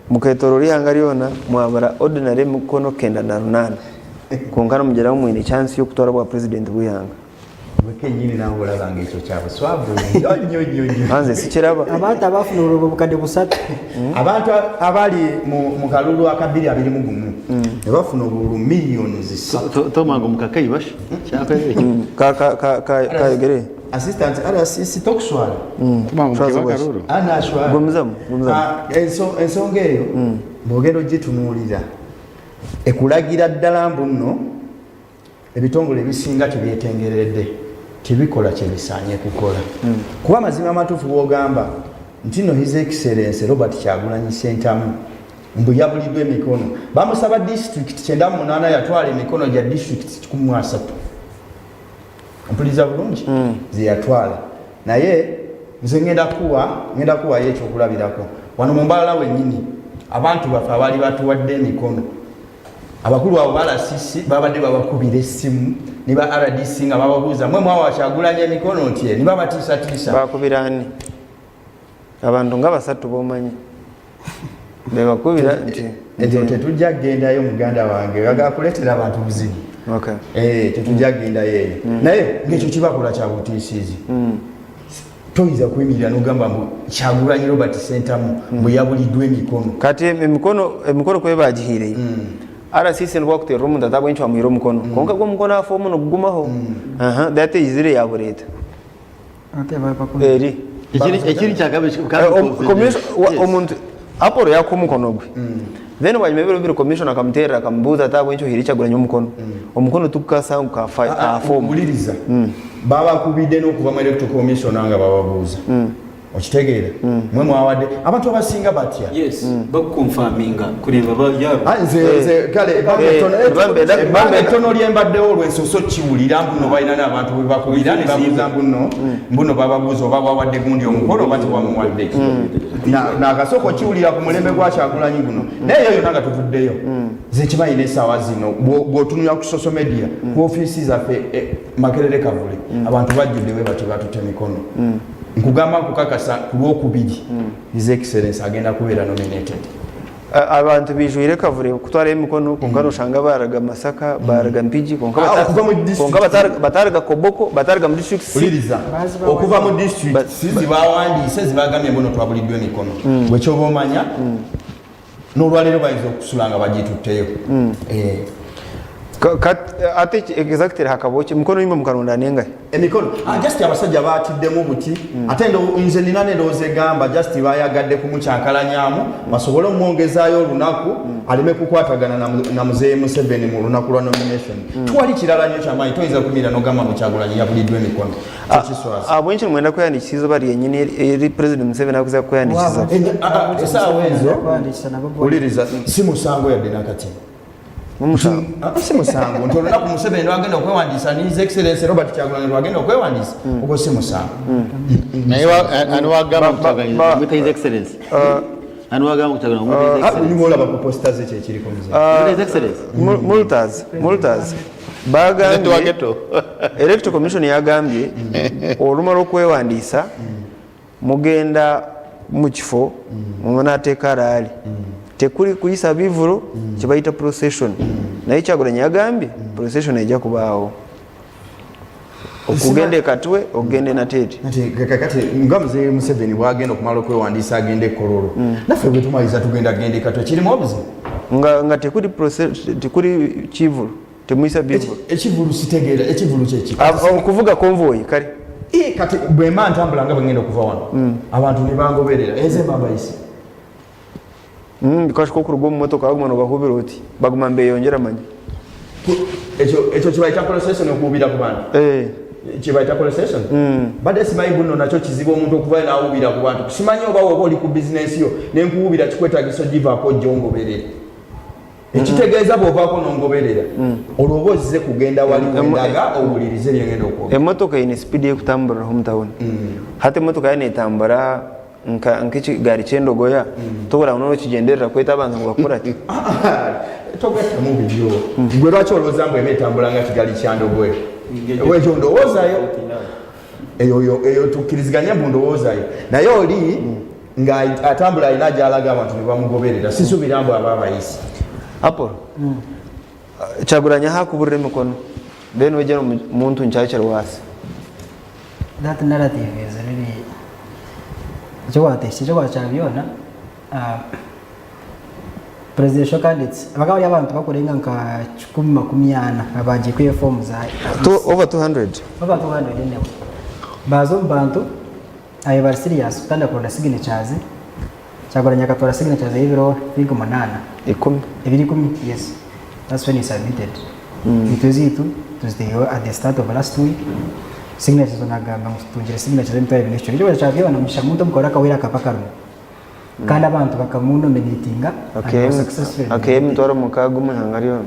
mukaitoro yangariona mwabara ordinary mukono 98 kongana mugeraho mwine chance yo kutora bwa president buyanga wekenyini nawo labanga ico cyabo swabu nyonyo hanze sikiraba abantu abafuna urubukade busatu abantu abali mu kalulu akabiri abiri mugumu nebafuna uburu millions tomango mukakai bash ka yegere assistant RCC tokuswala tomango mukakaruru ana shwala gomzamu ensongeyo bogero gitunulira ekulagira ddala mbuno ebitongole bisinga tebyetengeredde tibikola kyebisanye kukola kuba mazima amatuufu bwogamba ntino his excellence Robert Kyagulanyi Ssentamu mbu yabuliddwa emikono bamusaba district 98 yatwala emikono gya district 13 mpuliza bulungi ziyatwala naye nze ngenda kuwa yekyo okulabirako wano mu Mbalala wennyini abantu bafe abali batuwadde emikono abakulu abo balasisi babadde babakubira essimu ne ba RDC nga bababuuza mwe mwawa Kyagulanyi emikono nti ne babatiisatiisa bakubirani abantu nga basatu bomanyi bebakubira nti tetujja kugendayo muganda wange baga kuleetera abantu buzibu tetujja kugendayo eyo naye ngekyo kibakola kya butiisizi toyiza kwemirira n'ogamba mbu Kyagulanyi Robert Ssentamu bwe yabuliddwa emikono kati emikono kwe bagihiire RCC nbwa kutera omuntu atabwe nchwa muhiro mukono konka go mukono afo muno gumaho date izire ya bureta ate baba eri ikiri cyagabe omuntu aporo yako mukono gwe then wanyemebero biro commission akamtera akambuza atabwe nchwa hiri Kyagulanyi omukono tukasa ukafa afo muliriza baba kubide no kuva mu electoral commission anga bababuza okitegeera mwe mwawadde abantu abasinga batya yes bakukonfaminga kureba bayabo nze kale bambe tono lyembaddewo olwensoso kiwulira mbuno balina n'abantu bwe bakubira ne babuuza mbuno bababuuza oba bawadde gundi omukono oba tewamuwadde n'akasoko kiwulira ku mulembe gwa Kyagulanyi guno naye eyo nanga tuvuddeyo nze kimayina essaawa zino bw'otunula ku social media ku ofiisi zaffe Makerere Kavule abantu bajjuddewe bati batutte emikono nkugamba kukakasa kulwokubiri his excellence agenda kubeera nominated abantu bijwire Kavule kutwara emikono konkano shanga baraga Masaka baraga Mpigi konka bataraga Koboko bataraga mu district uliriza okuva mu district sizi bawandiise zibagamye mbono twabuliddwa emikono bwe kyoba omanya n'olwalero bayinza okusulanga bagitutteyo ate exactly hakaboche mkono yimba mukaronda nenga emikono just abasajja batiddemu buti ate ndo nze nina ne doze gamba just bayagadde kumukyakalanyamu basobole omwongezaayo olunaku alime kukwatagana na Muzee Museveni mu lunaku lwa nomination twali kirala nnyo kyamayi toyinza kumira n'ogamba mu Kyagulanyi yabuliddwa emikono abwenshi mwenda kweyandikiza bali yenyini eri President Museveni akuza kweyandikiza esaawa ezo uliriza si musango yadde nakati si musango nti olunaku Museveni lwagenda okwewandiisa ni his excellence Robert Kyagulanyi lwagenda okwewandiisa ogwo si musango naye aniwagamba Kyagulanyi with his excellence aniwagamba Kyagulanyi with his excellence olaba ku posta ze kyekiriko his excellence Multaz bagambye electoral commission yagambye olumala okwewandiisa mugenda mu kifo munateeka alaali tekuli kuyisa bivulo kyebayita procession naye Kyagulanyi yagambye procession ejja kubaawo okugenda ekatwe okugenda nateeti kati nga Mzee Museveni bwagenda okumala okwewandiisa agenda Kololo naffe bwe tumaliza tugenda agenda ekatwe kirimu obuzibu nga tekuli kivulo temuyisa bivulo ekivulu sitegeera ekivulu kyeki okuvuga konvoyi kale kati bwemba ntambula nga bwengenda okuva wano abantu ne bangoberera ezemba bayise bikashika okuruga omu motoka baguma bakubira oti baguma mbeyongera manyi ekyo kibayita procession okuwubira ku bantu kibayita procession badde simanyi buno nakyo kizibu omuntu okuvayo n'awubira ku bantu simanyi oba woba oli ku bizinensi yo nenkuwubira kikwetagisa ogivaako ojja ongoberera ekitegeeza bw'ovaako n'ongoberera olwo oba ozze kugenda wali wendaga owulirize byengenda okwogera emmotoka ine speed yekutambulira home town hati emmotoka yanetambula nk'ekigaari ky'endogoya tokola nono kigenderera kweta abantu ngo bakora ati togattamu bibyo gwe lwaki olowooza mbwema etambula nga kigaali kya ndogoya ekyo ndowoozayo eyo tukkiriziganya mbu ndowoozayo naye oli nga atambula alina gy'alaga abantu ne bamugoberera sisuubira mbu aba abayisi Apolo Kyagulanyi hakuburira emikono then wejja omuntu nkyakira wasi that narrative is really ekyo kyabyona presidential candidates abagabo y'abantu bakurenga nka 140 abagiye kwiye form za over 200 newe bazo mbantu ayo bari serious kandi akora signatures Kyagulanyi akatora signatures y'ibiro 10 yes that's when he submitted it was it at the start of last week signatures onagamba mutungire signatures emtwaye bintu ekyo kyabyona mushamuntu mukora kawira kapakaru kandi abantu bakamunominatinga mutwaro mukaga umuhangariyo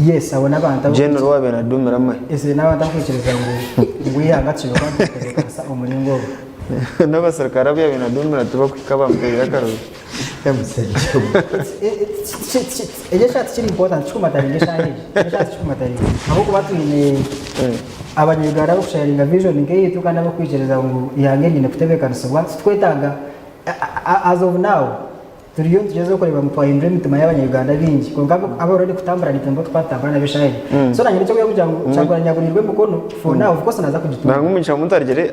yes abona abantu general wabe nadumira mwe ese n'abantu akwikiriza ngo wihangakiro kandi kasa umuringo n'abasirikare ababe nadumira tubakwikaba mpera karo ejeshatse kiri important chikumatari ahubwo batwine abanyarwanda bakusharinga vision ngeyitu kandi abakwikiriza ngo ihange nyine kutebekanisa twetaga as of now turiyo tugeze kureba mutwahindura imitima y'abanyarwanda bingi konka abo rero kutambara nitembo twatambara nabishahiri so nanyine cyo kugira ngo Kyagulanyi yagurirwe mukono for now of course naza kugituma nangu mugisha muntu arigere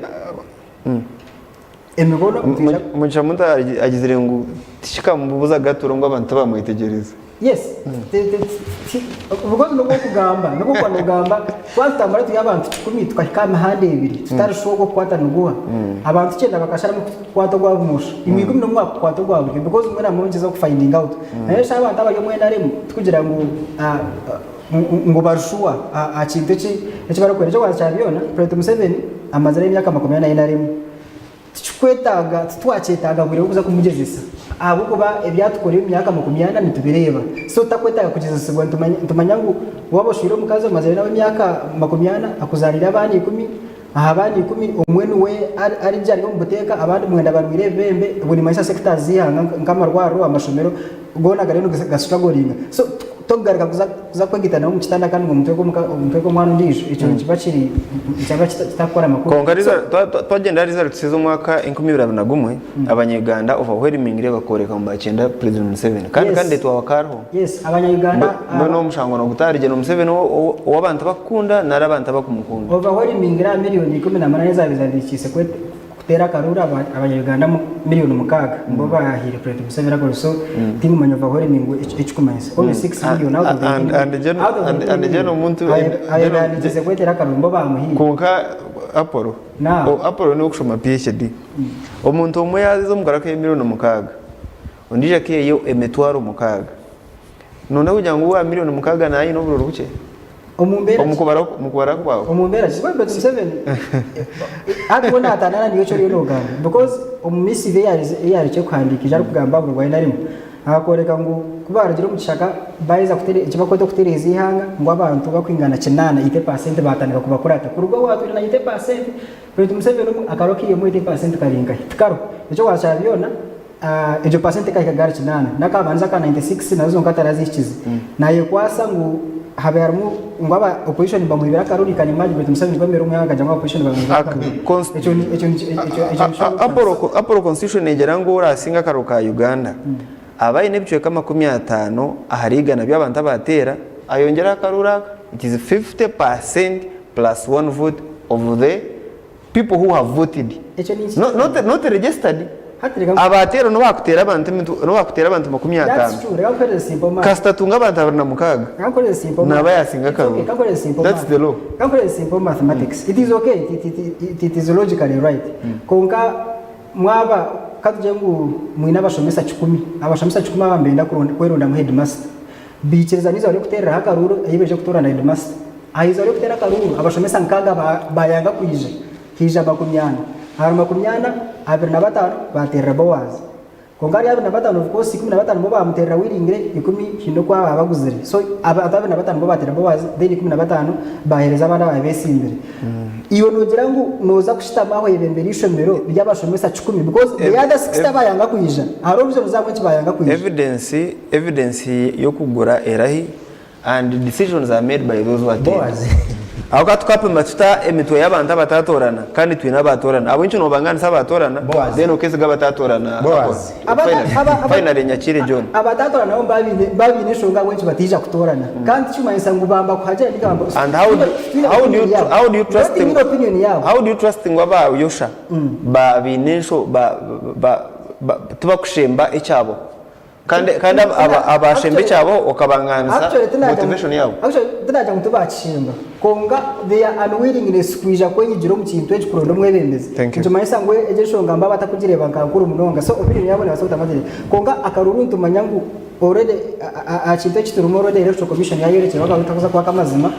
emikono mugisha muntu agizire ngo tishika mubuza gaturo ngo abantu bamwitegereza yes ubwo no kugamba no kugamba twatambara tuyabantu 10 twakama hande ibiri tutarushogo kwata nuguha abantu cyenda bakashara mu kwato gwabumusha imigumi no mwaka kwato gwabuke because umwana mubinjiza ku finding out nayo sha abantu abaye mwena remu tukugira ngo barushuwa akintu cyo barakwera cyo kwacyabiyona President Museveni amazara y'imyaka 40 kwetaga twacetaga buri kuza kumugezesa abo kuba ebyatukoreye imyaka 40 nitubireba so takwetaga kugeza segwa ntumanya ngo waboshiro mukazo amazara nawe imyaka 40 akuzarira abandi 10 abandi 10 umwene we ari byari mu buteka abandi mwenda barwire bembe buri mayisa sectors zihanga nkamarwaro amashomero gonaga rero gasutagoringa so togarika kuza kwegitana mu kitanda kandi ngo umutwe ko mwana ndisho icyo kibakiri cyaba kitakora makuru kongariza twagenda results zo mwaka 2021 abanyarwanda overwhelming reba koreka mu bakenda President Museveni kandi twawakaro yes abanyarwanda no mushango no gutarije no Museveni wabantu bakunda narabantu bakumukunda overwhelming ra miliyoni 18 zabizandikise tera karura abanyarwanda miliyoni 6 ngo bahire President Museveni akora so timu manyova hore mingu echukumanisa only 6 million out of and general muntu ayandikise kwetera karura ngo bamuhire konka Apollo ni okushoma PhD omuntu omwe yazizo mugaraka miliyoni 6 ondije kiyo emetwaro 6 none kugira ngo wa miliyoni 6 nayi no bururu buke omukubara kwawo omumbera kizwa President Museveni akubona atanana niyo cyo ryo gamba because omumisi ve yari cyo kwandikije ari kugamba ngo wenda arimo akoreka ngo kubaragira mu kishaka baiza kutere ikibakoto kutereza ihanga ngo abantu bakwingana kinana 80% batandika kubakurata kurugo watu na 80% President Museveni akarokiye mu 80% karinga tikaro icyo wachabyona ejo percent kaikagara kinana nakabanza ka 96 nazo nkatarazikize naye kwasa ngo haberamo ngaba opposition bamwibira karuri kanimaji betu musabye bamero umwanga jama opposition bamwibira aporo constitution egera ngo urasinga karuka Uganda abaye nebicwe kama 50 aharigana by'abantu abatera ayongera karura it is 50% plus one vote of the people who have voted not registered abatera no bakutera abantu 50 kasta tunga abantu 26 nabayasinga karu that's the law simple mathematics it is okay it is logically right konka mwaba katujengu mwina bashomesa 10 abashomesa 10 bambenda kweronda mu headmaster bichereza nizo bari kutera hakaruru ayibeje kutora na headmaster ayizo bari kutera karuru abashomesa nkaga bayanga kuyije hija bakunyana haruma kunyana 25 batera Boaz kongari 25 of course 15 bo bamuterera wiringire 10 hino kwa abaguzire so 25 bo batera Boaz then 15 bahereza abana babesimbere iyo nogira ngo noza kushitama aho yebemberisho mbero byabashomesa 10 because the other 60 bayanga kuyija harobyo muzamwe kibayanga kuyija evidence yo kugura erahi and decisions are made by those who are Boaz aho tukapa matuta emitwe y'abantu abatatorana kandi twina batorana abo incho no bangana sabatorana then okeze gabatatorana finally nyakire John abatatorana nabo babine shonga wenchi batija kutorana kandi cyuma isangu bamba kuhaje ndigamba and how do you trust ngwaba yosha babinesho tubakushemba icyabo kandi abashembe cyabo okabanganza motivation yabo actually tanaja mutubachimba konga they are unwillingness kuija kwenye jiro mu kintu ekikurondo mwebemeze njuma isangwe ejeshonga mbaba atakugireba nkankuru munonga so opinion yabo ne basota madire konga akaruruntu manyangu already akintu ekiturumo already electoral commission yayerekera bakabitakoza kwa kamazima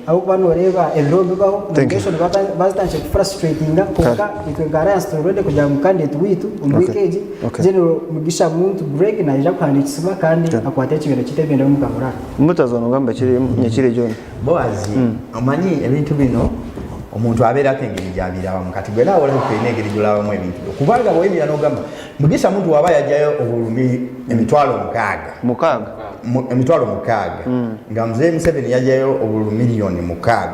abo banoreba evrombe baho nation bazitanje frustrating konga itwegara already kujya mu candidate witu umwikeji general mugisha muntu break na ija kwandikiswa kandi akwata ekibero kitebenda mu kamera mutazona ngamba kiri nyakire John Boaz amanyi ebintu bino omuntu abeera kengeri jabira bamukati gwera wale kwenegeri julawa mu ebintu kubanga bwe byano gamba mugisha muntu waba yajayo obulumi emitwalo mukaga emitwalo mukaga ngamze Museveni yajayo obulumi milioni mukaga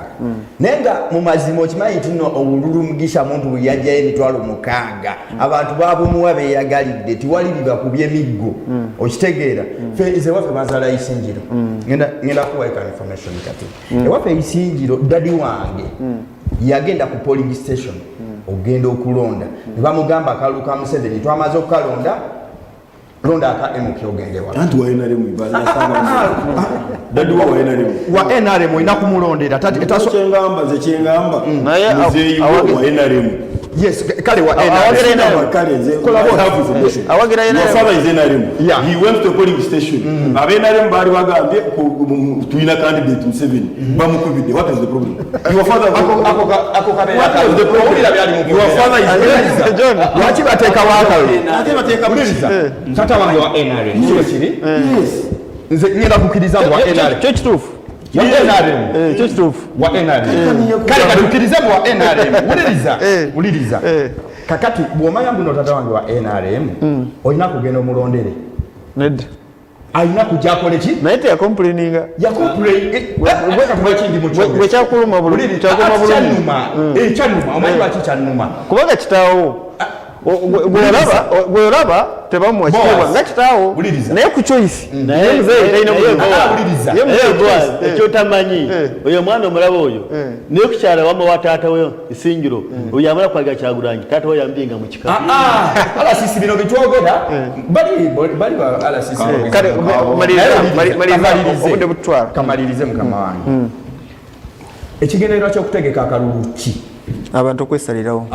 nenga mu mazimo kimanyi tuno obululu mugisha muntu yajayo emitwalo mukaga abantu babo muwabe yagalidde tiwali bibakubye miggo okitegeera feize wafe mazala isinjiro ngenda kuwa information kati wafe isinjiro dadi wange yagenda ku polling station ogenda okulonda bamugamba akaluka Museveni twamaze okukalonda londa aka MK ogendewa antu wa NRM ibana dadi wa NRM ina kumulondera tati etaso kyengamba naye wa NRM yes kale wa NRM awagira NRM he went to polling station NRM bari bagambye tuina candidate Museveni bamukubide what is the problem your father ako kabera what is the problem your father is John wachi bateka waka tata wange wa NRM niyo kiri yes nze ngenda kukiriza wa NRM church truth wa NRM church truth wa NRM kale kadukiriza wa NRM uliriza kakati bwomanya mbuno tata wange wa NRM oyina kugenda omulondere ned ayina kujja koleki naite ya complaininga weka kubachindi mucho gwe kyakuluma bulumi chanuma omanyi baki chanuma kubaga kitawo gweraba tebamuwa kitiibwa nga kitaawo naye ku choice naye mzee talina ekyotamanyi oyo mwana omulaba oyo naye kukyala wama wa taata we Isingiro oyo amala kwaga Kyagulanyi taata we yambinga mu kika alasisi bino bitwogera bali alasisi kale obudde butwala kamalirize mukama wange ekigendererwa ky'okutegeka akalulu ki abantu kwesalirawo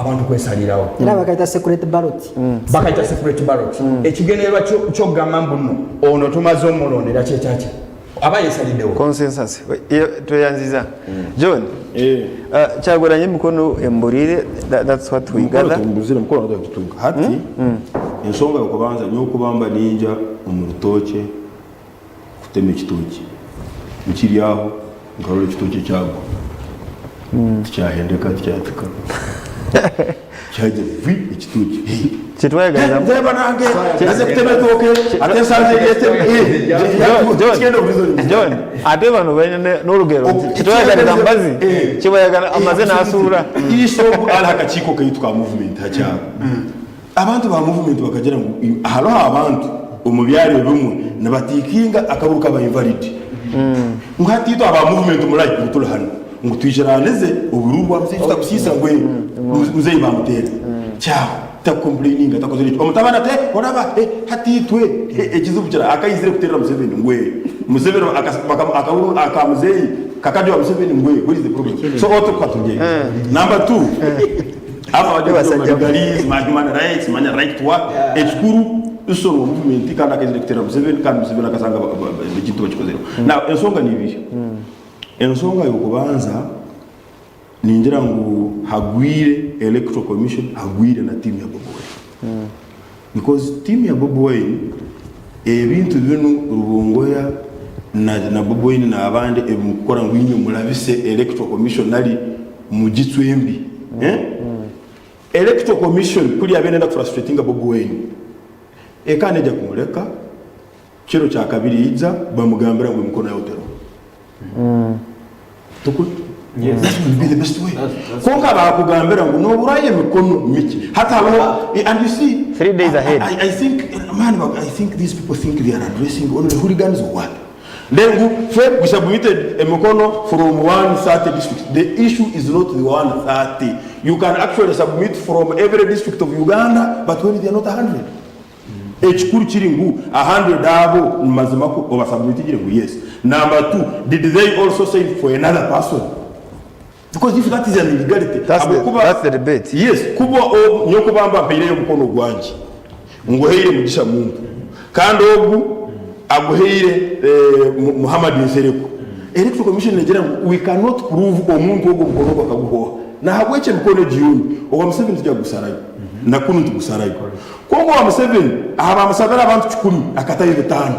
era bakaita secret ballot ekigendererwa ky'okugamba mbuno ono tumaze omulondera kyekyaki aba yesaliddewo consensus tweyanziza John Kyagulanyi mikono embulire that's what we gather mkono kutunga hati ensonga yokubanza nyokubamba ninja mu rutoke kutema ekitoki mukiryaho nkarole ekitoki kyagwa tikyahendeka tikyatuka cyaje vi ikituki kitwayaganira nzeba nange naze kutemetoke atesanze yete John ate bano bene n'urugero kitwayaganira mbazi kibayagana amazina asura ishobu alakachiko kayitwa movement hacha abantu ba movement bakagira ngo halo abantu umubyari bumwe nabatikinga akaburuka ba invalid ngatito aba movement mulai kutura hano ngo twijeraneze ubururu bamse tutabusisa ngwe muzeyi bamutera ciao takomplaining atakozeri omutabana te oraba hatitwe ekizubukira akayizire kuterera Museveni ngwe Museveni akaburu akamuzeyi kakajwa Museveni ngwe what is the problem so auto kwatuje number 2 aba wajya basajya human rights manya right to work ekuru usoro movement kandi akayizire kuterera Museveni kandi Museveni akasanga bikintu bakikozero na ensonga nibiyo ensonga yo kubanza ningira ngo hagwire electoral commission hagwire na team ya Bobi Wine because team ya Bobi Wine ebintu bino rubongoya na Bobi Wine na abandi ebukora ngo inyo mulabise electoral commission nali mugitwembi electoral commission kuri abene frustrating Bobi Wine ekane ja kumuleka kiro cya kabiri iza bamugambira ngo mukono ya utero tukuri yes, that will be the best way. Konga ba kugambira ngo no buraye mikono miki hata abo and you see 3 days ahead. I think man I think these people think they are addressing only hooligans or what. Then we submitted a mikono from 130 districts. The issue is not the 130. You can actually submit from every district of Uganda, but when they are not 100. Echikuru chiringu 100 abo mazimako over submitted yes. Number 2, did they also say for another person? Because if that is an illegality, that's the debate. Yes, kubo nyoko bamba mpire yo mukono gwanji. Ngoheire mugisha Mungu. Kandi ogu aguheire Muhammad Nsereko. Electoral Commission Nigeria, we cannot prove omuntu ogu mukono bakaguhoha. Na habweche mukono jiyuni. Owa Museveni tujya gusarayo. Na kunu tugusarayo. Kongo wa Museveni aba musabera abantu 10 akataye 5.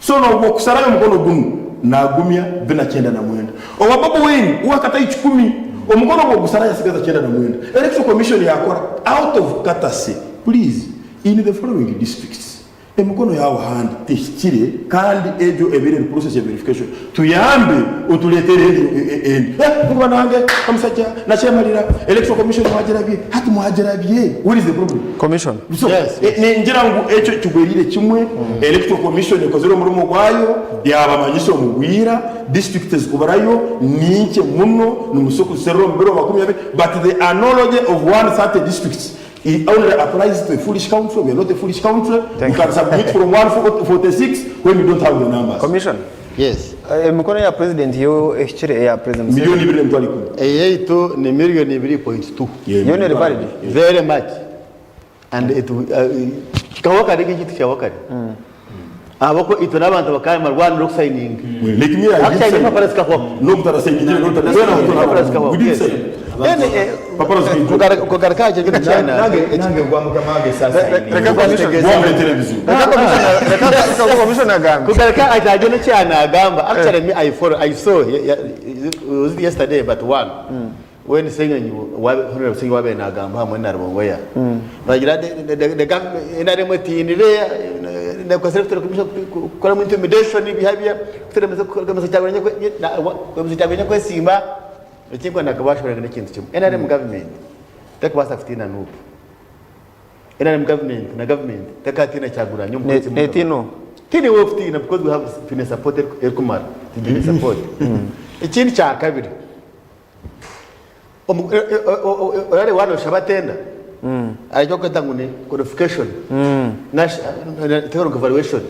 So no kusarayo mukono gumu nagumya 29 owa Bobi Wine uwakataye 10 omukono gwo gusarayo asigaza 9 Electoral Commission yakora out of courtesy please in the following districts emukono yawo hand teshikire kandi ejo ebere process ya verification tuyambe utuletere kuba nange kamusajja na chemalira Electoral Commission wajerabye hati muhajerabye what is the problem commission so, yes ningira ngo echo kigwerire kimwe Electoral Commission ekozero muri mugwayo yabamanyisho mugwira districts kubarayo ninke muno numusoko sero mbero 20 but the analogy of 130 districts it only applies to a foolish country. We are not a foolish country. You can submit from 146 when you don't have the numbers. Commission. Yes. Mkono ya president yo echire ya president. Milioni 2 mtwali kumi. Eyeito ni milioni 2.2. Yo ne valid. Very much. And it kawaka digi kitu cha wakati. Abako ito nabantu bakaya marwan rock signing. Let me actually paparazzi kwa. No mtarasaidia no mtarasaidia. Kugarakaje kitu cyane nange gwamuka mage sasa reka television reka commission agamba kugaraka ajagene cyane agamba actually me I saw yesterday but one when saying you were saying wabe na agamba hamwe na rubongoya bagira the ina remoti inire na kwa secretary commission kwa intimidation behavior kama cyagwanya kwa simba ekingwa nakabashora n'ekintu kimwe NRM government takubasa fitina nubu NRM government na government takatina cyaguranya umukozi etino tini we fitina because we have been supported Elkumar tini support ikindi cya kabiri orare wano shabatenda ajya kwetanga ne qualification theoretical evaluation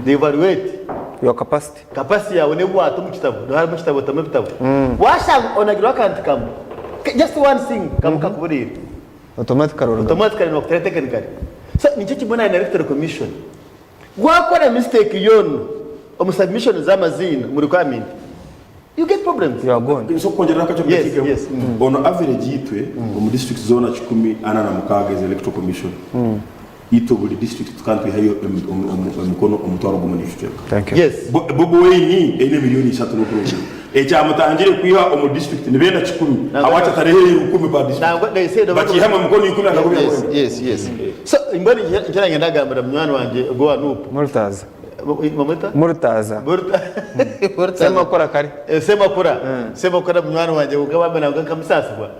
they evaluate your capacity yawe ne bwato mu kitabo no harimo kitabo tamwe bitabo washa onagira kanti kam just one thing kamuka kuburira automatically no technically so nicho kibona na electoral commission gwakora mistake yono o submission zamazina muri requirement you get problems you are going so konjera kacho yes on average yitwe mu district zone 10 anana mukaga is electoral commission ito buli district kandi hayo umukono omutwaro gumunishwe thank you yes Bobi Wine ene milioni 3 ekyamutangire kwiha omu district nibenda 10 awacha tarehe 10 pa district bakihamwe mukono 10 akakubya yes so imboni nkiranye ndagambira mwana wanje go anupu Murtaza Mamata? Murtaza sema kora mwana wanje ugaba na ngaka musasibwa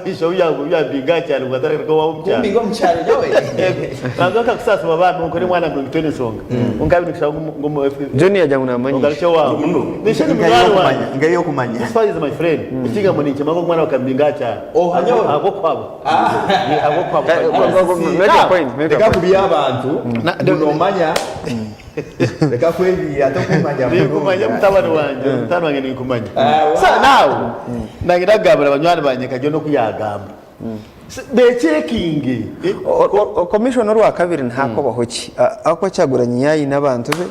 isho yabiga cyane ugatara ko wawo cyane kumbigo mchari nawe ngaka kusasibwa abantu kuri mwana ngo ngitone songa ungabi nikisha ngo Johnny yajya namanya ngalicho wawo nishani mwana wanje ngayo kumanya this is my friend ikiga muri cyama ngo mwana wakambinga cyane abo kwabo reka kubiya abantu nomanya reka kweli atakumanya kumanya mutabana wanje mutano wange nikumanya sa nawe ndagiragabira abanywana banye kajyo no kuyagamba be checking commissioner wa kabiri ntako bahoki ako cyaguranye yayi nabantu be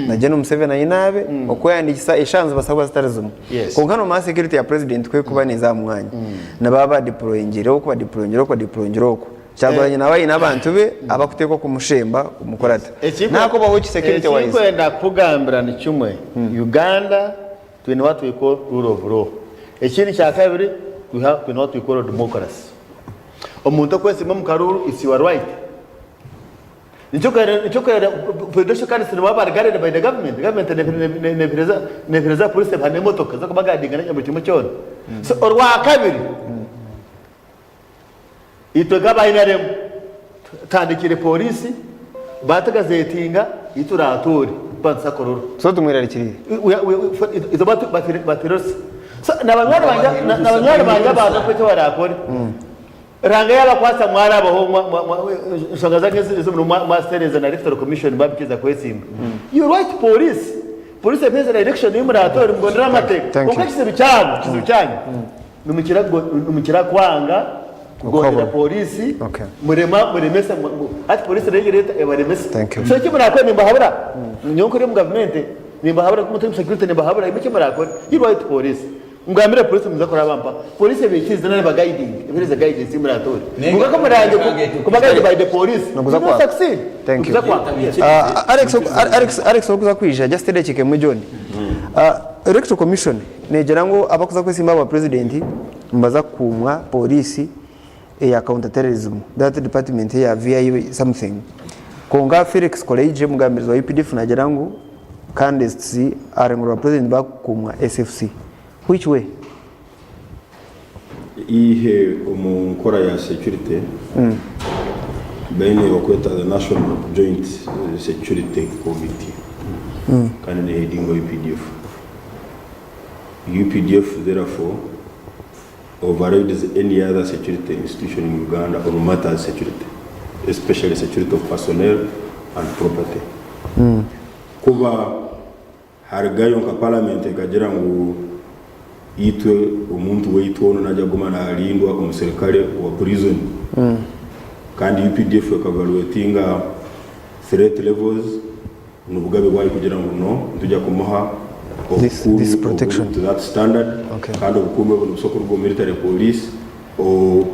naje no Museveni ayinabe okwandikisa ishanze basabwa zitarizuma konkano ma security ya president kwe kuba neza mwanya nababa deployingiro ko deployingiro cyaguranye nabayi nabantu be abakuteko kumushemba umukorata nako bahoki security wise kwenda kugambira ni cyumwe Uganda twine what we call rule of law ekindi cya kabiri we have what we call democracy omuntu kwese mu karuru is your right nicho kwera federation council waba regarded by the government ne pereza police bane motoka zo kubagadinga na cyamo cyone so orwa kabiri itogaba inarem tandikire polisi batagazetinga ituratori bansa kororo so tumwirari kiri izo batirosi so nabanywana banja baza kwete warakore ranga yaba kwasa mwara abaho nsonga zake zo mu master's and electoral commission babikiza kwesimba you right police pesa election y'umuratori mugondera amateka ukakise bicanye numukira kwanga kugondera polisi muremesa ati polisi regereta ebaremesa so kimurakwe nimba habura nyonko mu government nimba habura ku security nimba habura ibiki murakwe you right police ngambira polisi muzakora bampa polisi bekize nane ba guiding ibireza guidance imuratori ngako murange kubaga by the police no succeed thank you Alex okuza kwija just dedekeke mu John electoral commission negera ngo abakuza kwesimba aba president mbaza kumwa polisi ya counter terrorism that department ya VI something konga Felix College mugambirizo wa UPDF nagera ngo candidates are ngoro president bakumwa SFC which way ihe umukora ya security bene bakweta the National Joint Security Committee kandi ne heading of UPDF therefore overrides any other security institution in Uganda on matters of security, especially security of personnel and property. Kuba harigayo nka parliament ekagera ngo itwe umuntu weitwono najya gumana alindwa umuserikale wa prison kandi UPDF evaluatinga threat levels nubugabe bwayi kugira ngo no tujya kumuha this protection to that standard kind of kume on soko rwo military police or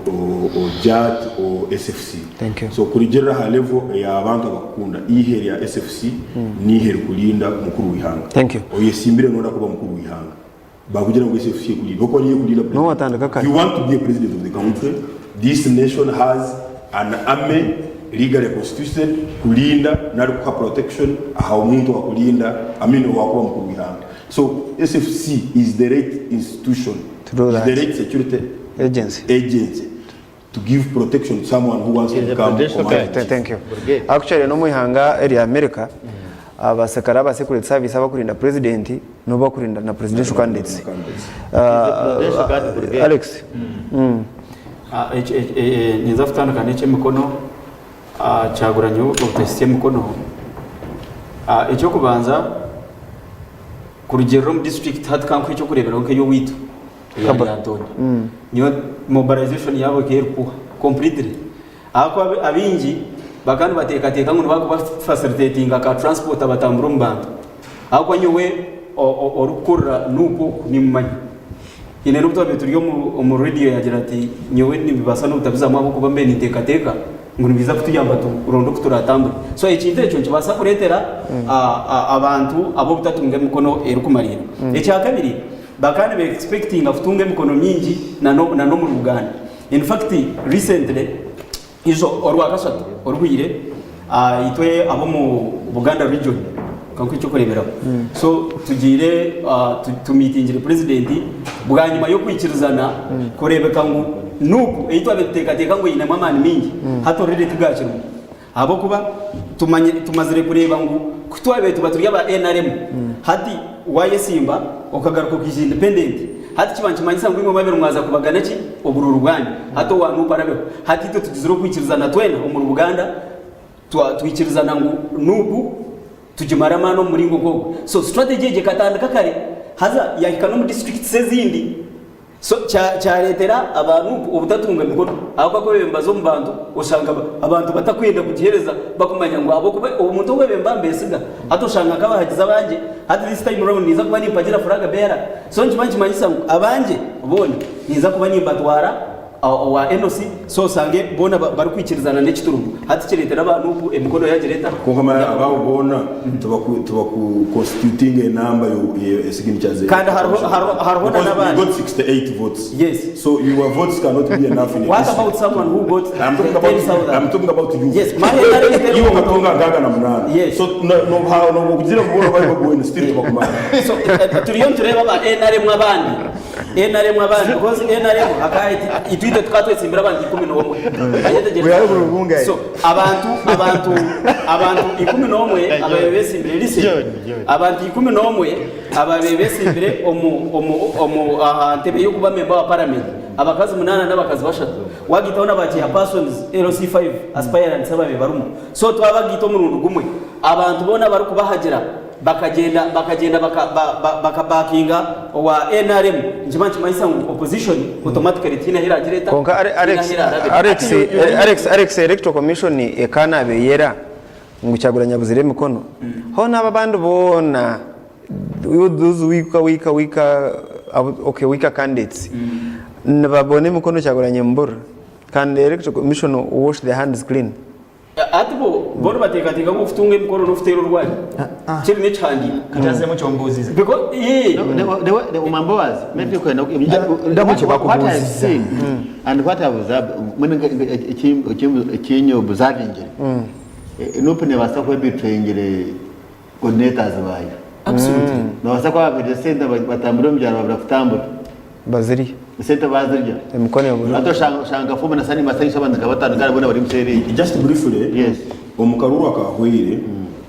JAT or SFC. Thank you. So kuri general level ya abantu abakunda iheri ya SFC ni iheri kulinda mukuru wihanga. Thank you. Oyesimbire nona kuba mukuru wihanga bakugira ngo SFC kulinda bako niye kulinda no watandika kaka you want to be a president of the country. This nation has an army legally constituted kulinda na kwa protection how muntu wa kulinda amino wakuba mukuru wihanga. So SFC is the right institution to do that. The right security agency to give protection to someone who wants to become commandant. Thank you. Actually no muhanga area America abasekara ba security service abakurinda president no bakurinda na presidential candidates. Alex. Niza futandukanye cy'imikono cyaguranye ubutesi y'imikono icyo kubanza ku rugero mu district hatkanko icyo kurebera nke yo wito ya Antoni niyo mobilization yabo kerkuha completely ako abingi bakandi bateka ngo bako facilitating aka transport abatambura mbanda ako nyowe orukura nuko nimanya ine rubto bituriyo mu radio yagira ati nyowe nibibasa n'ubutabiza amaboko bambe niteka ngo nibiza kutuyamba turondo kuturatambura so ikintu cyo kibasa kuretera abantu abo butatunga mikono erukumarira icya kabiri bakandi be expecting afutunge mikono mingi na no mu Uganda. In fact recently izo orwa gasatu orwire itwe abo mu Buganda region kanko cyo kurebera so tugire tumitingire president bwanyuma yo kwikirizana kurebeka ngo nuko eitwa betekateka ngo yina mamani mingi hato rede tugakira abo kuba tumazire kureba ngo kutwabe tubaturiya ba NRM hati waye Simba okagaruka ku independent hati kibanje manyisa ngo ingoma mwaza kubagana ki obururu bwanyu hato wanu parabe hati to tugiziro kwikirizana twena mu Buganda twikirizana ngo nubu tujimara mano muri ngogo so strategy je katandika kare haza yakana mu district sezindi so cha letera abantu ubutatunga mikono ahubwo ko bembazo mu bantu usanga abantu batakwenda kugihereza bakumanya ngo abo kuba umuntu webemba mbesiga atoshanga kabahagiza abanje at this time round niza kuba nipagira furaga bera so njimanji manyisa abanje bone niza kuba nimbatwara wa NOC so sange bona bari kwikirizana n'ekiturumbu hati kiretera abantu emikono ya gereta kuko mara abaho bona tuba ku constituting a number yo signature kandi harho n'abandi got 68 votes yes so your votes cannot be enough in what about someone who got I'm talking about you yes you katonga gaga na munana yes so no how no kugira ngo bari bagwene still bakumana so turiyo tureba ba NRM abandi because NRM akaiti itwite tukatwesimbira abandi 11 so abantu 11 ababesimbire lise abantu 11 ababesimbire omu ntebe yo kuba member wa parliament abakazi 8 n'abakazi 3 wagitaona bati persons LC5 aspirants ababe barumu so twabagito mu rundu gumwe abantu bona bari kubahagira bakagenda bakabakinga wa NRM njimanchi mayisa opposition automatically tina hira direta konka Alex Electoral Commission ekana beyera ngucyaguranya buzire mikono ho naba bandu bona those wika candidates nababone mikono cyaguranya mbura can the Electoral Commission wash their hands clean atibo bono batekatika ngo ufutunge mkono n'ufutero rwanyu kiri ne cyandi kataze mu cyombuziza because the umambo wazi maybe you can ndamuche bakubuziza and what I was when ikinyo buzavinge nupene basa ko bitrengere coordinators bayo absolutely no basa ko abiri senda batambura mujyana babura kutambura baziri senta bazirya emikono y'uburu ato shanga fuma na sani masai sabandika batandukana bona bari museri just briefly yes omukaruru akahwire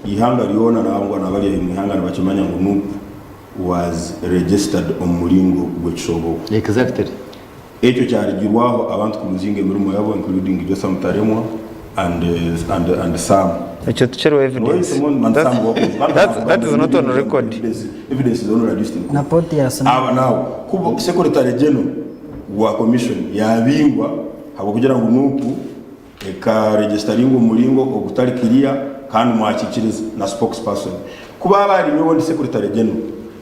ihanga liona nangwa nabali ihanga nabachimanya ngo NUP was registered omulingo gw'ekishobo exactly ekyo kyarigirwaho abantu kumuzinge mirimo yabo including Josam Taremwa and Sam ekyo tuchero evidence that is not on record evidence is on register na poti ya sana aba now kubo secretary general wa commission yabingwa habo kugira ngo NUP eka registering umulingo ogutari kiria kandi mwakikiriza na spokesperson kuba bari nyobondi secretary general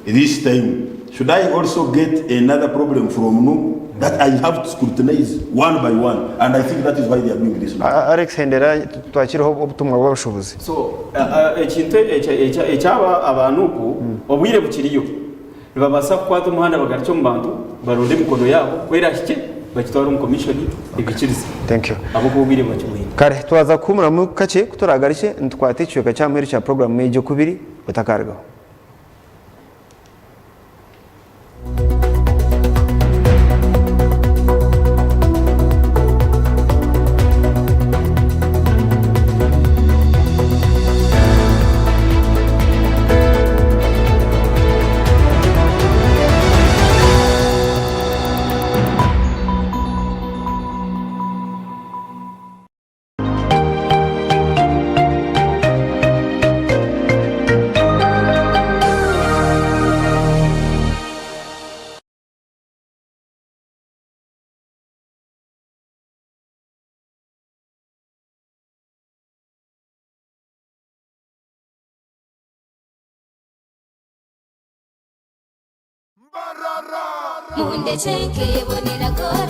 this time should I also get another problem from NUP that I have to scrutinize one by one and I think that is why they are doing this Alex Hendera twakiriho ubutumwa bw'abashobozi so ekinte ecyaba abantu ko obwire bukiriyo babasa kwata umuhanda bagaricyo mu bantu baronde mikono yabo kwera hike bakitwara mu commission ibikiriza thank you abo ko bwire bacyuye kare twaza kumura mu kace kuturagarishe ntwaticiwe kacyamwe cya program y'ejo kubiri batakargaho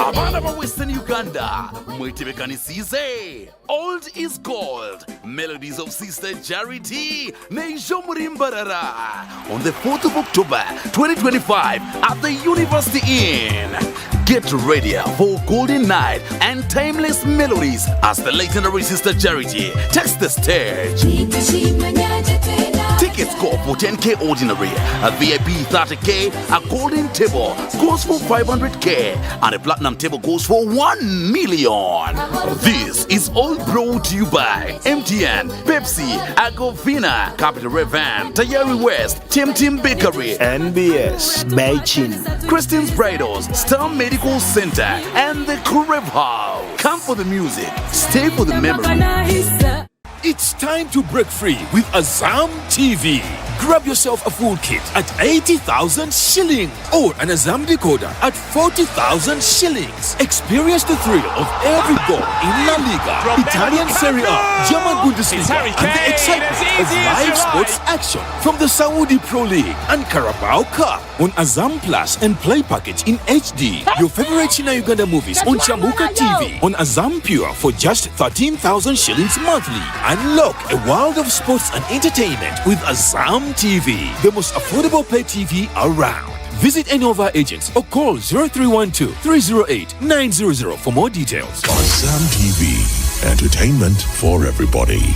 Abana ba Western Uganda, mwitebekanisize. Old is gold. Melodies of Sister Charity. Nejo Murimbarara. On the 4th of October, 2025 at the University Inn. Get ready for Golden Night and timeless melodies as the legendary Sister Charity takes the stage. Tickets go for 10K ordinary, a VIP 30K, a golden table goes for 500K, and a platinum table goes for 1 million. This is all brought to you by MTN, Pepsi, Agovina, Capital Revan, Tayari West, Tim Bakery, NBS, Beijing, Christian's Bridals, Star Medical Center, and the Crib House. Come for the music, stay for the memory. It's time to break free with Azam TV. Grab yourself a full kit at 80,000 shillings or an Azam decoder at 40,000 shillings. Experience the thrill of every goal in La Liga, Italian Serie A, German Bundesliga, and the excitement of live sports action from the Saudi Pro League and Carabao Cup on Azam Plus and Play Package in HD. Your favorite China Uganda movies on Chambuka TV on Azam Pure for just 13,000 shillings monthly. Unlock a world of sports and entertainment with Azam TV, the most affordable pay TV around. Visit any of our agents or call 0312 308 900 for more details. Azam TV, entertainment for everybody.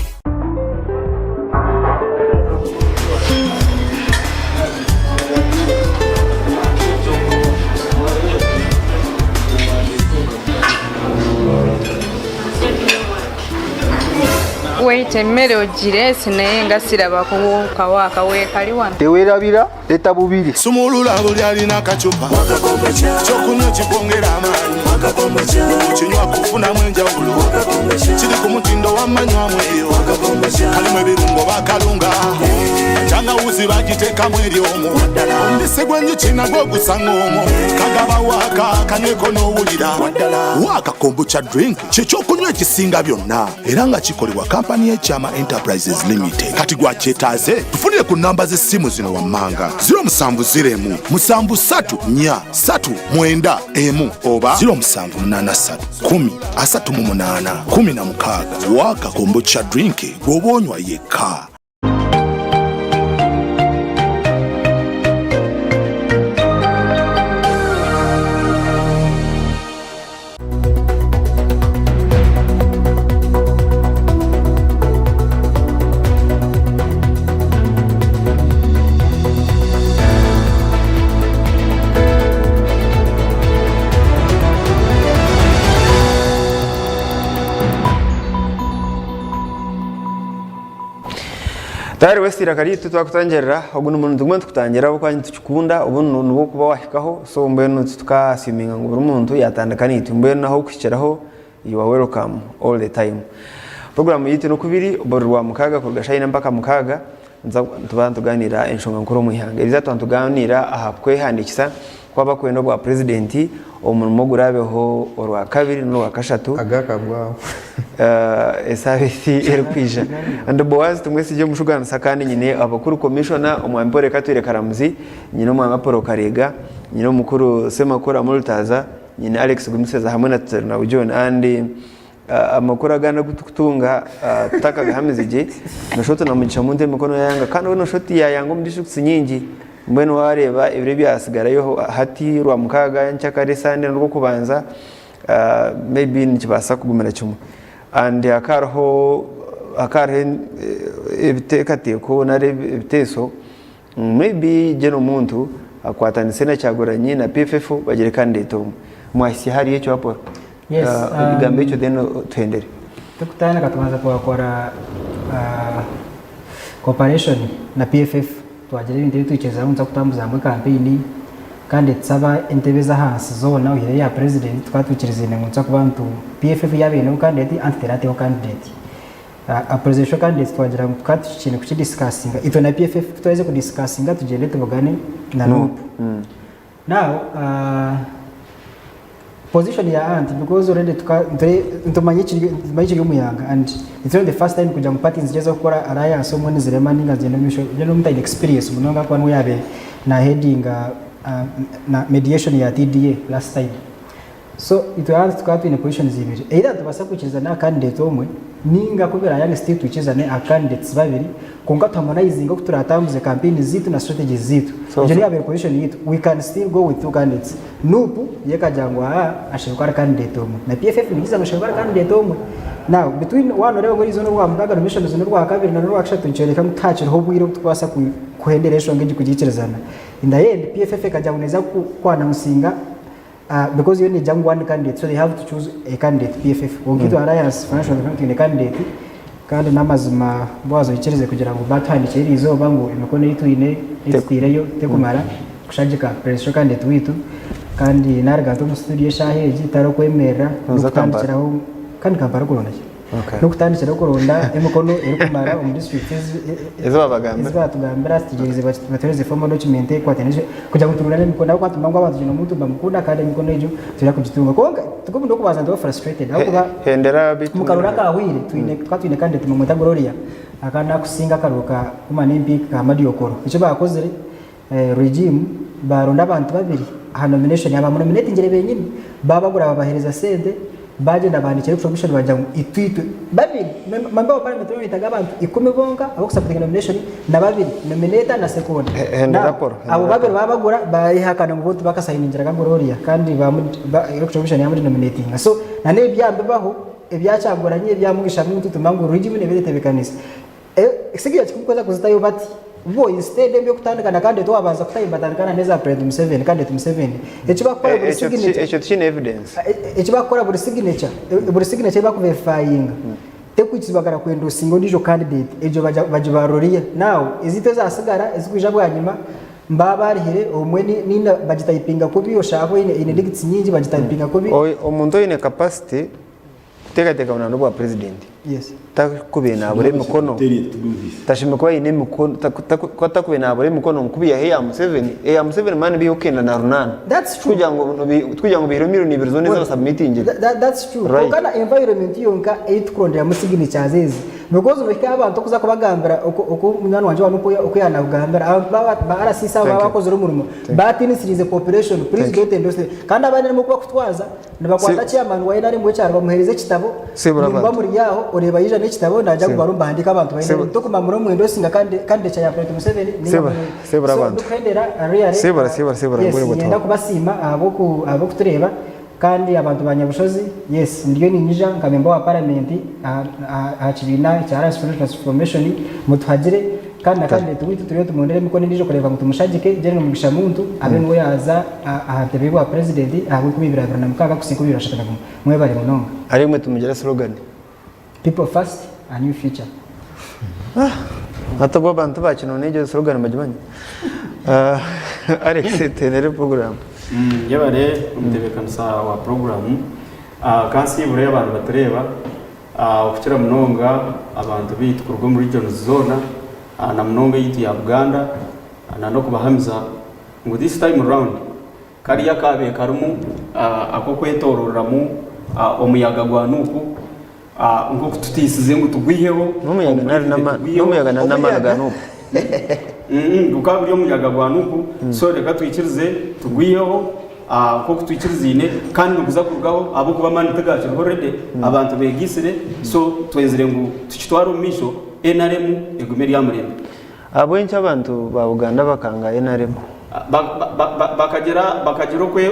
Wait emmere ogire sinaye nga siraba kuwaka weekali wano teweerabira leta bubiri sumulula buli alina akacupa kyokunywa kibongera amaanyi kinywa kufunamu enjawulo kiri ku mutindo w'amanywamu eyo kalimu ebirungo bakalunga tangawuzi bagiteekamu eri omwo omubisi gw'enjuki nagwo gusanga omwo kagaba waaka kanyweko n'owulira waaka kombucha drink kyekyokunywa ekisinga byonna era nga kikolebwa kampani y'ekyama Enterprises Limited. Kati gwakyetaaze tufunire ku namba z'essimu zino wammanga 0701 734 391 oba 0783 10 38 16 waaka kombucha drink gw'oba onywa yekka. Tayari westira kali tutwakutangira oguno muntu tumwe tukutangira bukwanyi tukikunda ubuntu nubo kuba wahikaho so mbeno tukasiminga ngo buri muntu yatandakana itu mbeno aho kwicaraho you are welcome all the time. Program yiti no kubiri oborwa mukaga kurugashayina mpaka mukaga nza tubantuganira enshonga nkuru muhanga iriza twantuganira ahapwe handikisa kwaba kwendo bwa president omuntu gurabeho orwa kabiri no wakashatu agakagwa esabisi erkwija and boaz tumwese je mushugana sakani nyine abakuru commissioner omwambore katwire karamuzi nyine omwanga Paul Karega nyine mukuru Semakora Multaza nyine Alex Gumiseza hamwe na Ujon and amakuru agana gutukutunga tutakaga hamizije nashoto na mugisha munte mikono yanga kandi no shoti ya yango mudishukisi nyingi mbeno wareba ibire byasigarayo hati rwa mukaga ncyakare sande no kubanza maybe nikibasa kugumira cyumu and akarho ibitekateko nare ibiteso maybe je no muntu akwatanise na cyagoranye na PFF bagire kandidato mwasi hari yecho hapo yes bigambe cyo deno twendere tukutana katuanza kwa cooperation na PFF twagire ibindi tucheza unza kutambuza mu campaign kandi tsaba entebeza hasi zona uhere ya president twatuchirize ngunza kubantu PFF yabene candidate anti-terate candidate a presidential candidate twagira tukati chine kuchi discussinga ito na PFF twaweze ku discussinga tugende tubagane na NUP now position ya anti because already tumanyichi y'umuyanga and it's not the first time kuja mu parties nziza gukora alliance omwe nizirema ninga zenda misho je no muta experience munonga kwa yabe na heading na mediation ya TDA last time. So ituanze tukaba twine positions ibiri either tubasa kukiza na candidate omwe ninga kubera yani still tukiza ne candidates babiri konga harmonizing ko turatambuze campaign zitu na strategies zitu je ni abere position yitu we can still go with two candidates nupu yekajangwa ashirikara candidate omwe na PFF nigiza ashirikara candidate omwe now between one rero ngo izo no rwa mugaga mission zo no rwa kabiri na no rwa kashatu ncereka mutachira ho bwiro twasa kuhenderesho ngeje kugicerezana in the end PFF kajaboneza kwana musinga because you need just one candidate, so they have to choose a candidate. PFF. Ukitu alliance financial development ni candidate. Kandi namazima bwazo ichereze kugira ngo batandikire izo bango imikono yitu ine itireyo tekumara kushajika president candidate witu kandi narga to studio shahe gitaro kwemera nokutandikiraho kandi kampara kuronda. No kutandikira kuronda imikono iri kumara mu district izo abagamba izo batugambira stigerize batereze formal document kwateneje kugira ngo turunane imikono kwa tumangwa abantu jino muntu bamukunda kandi imikono ejo turi kugitunga konga tuko ndo kubaza ndo frustrated aho kuba hendera bitu mukarura ka hwire twine kandi tumumwita Gloria akana kusinga karuka kuma Olympic ka Madiokoro ico bakozere regime baronda abantu babiri ha nomination yaba nominate ngere benyine babagura babahereza sede baje nabandikira promotion bajya itwitwe babiri member wa parliament bitaga abantu 10 bonga abo kusapota nomination na babiri nominator na second abo babiri babagura bayihakana mu botu bakasayiningira ka Gloria kandi ba promotion ya muri nominating so nane byambe baho ebyacaguranye byamugisha mu tutumangu regime ne betebekanisa exigiye kikukoza kuzitayo bati bo instead mbyo kutandikana kandi to abanza kutayimbatandikana neza President Museveni kandi Museveni ekibakora buri signature echo tine evidence ekibakora buri signature bakuverifying tekukizibagara kwendo singo ndijo candidate ejo bajibaroriye now izito zasigara ezikuja bwanyuma mbabarihire omwe nina bagitayipinga ko biyoshako ine digits nyingi bagitayipinga ko bi omuntu ine capacity teka unano bwa president yes takubena abure mukono tashime kwa ine mukono takubena abure mukono nkubiya he ya Museveni man bi ukenda na runana that's true tujya ngo bihiro ni birzone za submitting that's true kana environment yonka eyitukondera musigini cyazezi because ubika abantu kuza kubagambira uko mwana wanje wano uko yanagambira abantu barasisa bakoze rumurimo batinisirize population please don't endorse kandi abandi mu kuba kutwaza nibakwata chairman wa inari mu cyaro bamuhereze kitabo nimba muri yaho ureba yija n'ikitabo ndaje kubarumba handika abantu bayine tukuma mu endorsing kandi cha ya President Museveni sebura abantu dukendera real sebura ngenda kubasima abo kutureba kandi abantu banyabushozi yes ndiyo ninjija nkamemba wa parliament akibina cya National Transformation mutuhagire kandi tuwitu turiyo tumondere mikono ndijo kureba ngo tumushagike je n'umugisha muntu abe ngo yaza ahatebe wa president aho kubibira na mukaga kusikubira shaka mwe bari munonga ari mwe tumugera slogan people first a new future hato bo bantu bakino nejo slogan majimanye Alex tenere program yabare umutebekanisa wa program kansi bure abantu batureba ukira munonga abantu bitwa muri region zona na munonga yitu ya Uganda na no kubahamiza ngo this time around kariya kabe karumu ako kwetororeramu omuyaga gwa nuku ngo kututisize ngo tugwiheho n'umuyaga n'amana ga nuku ukabiri omuyaga gwa nuku so reka twikirize tugwiheho ko kutwikirizine kandi nukuza kurugaho abo kuba mani tegaje already abantu begisire so twezere ngo tukitwara umisho NRM egumeri yamurembe abwenye abantu ba Uganda bakanga NRM bakagera kwe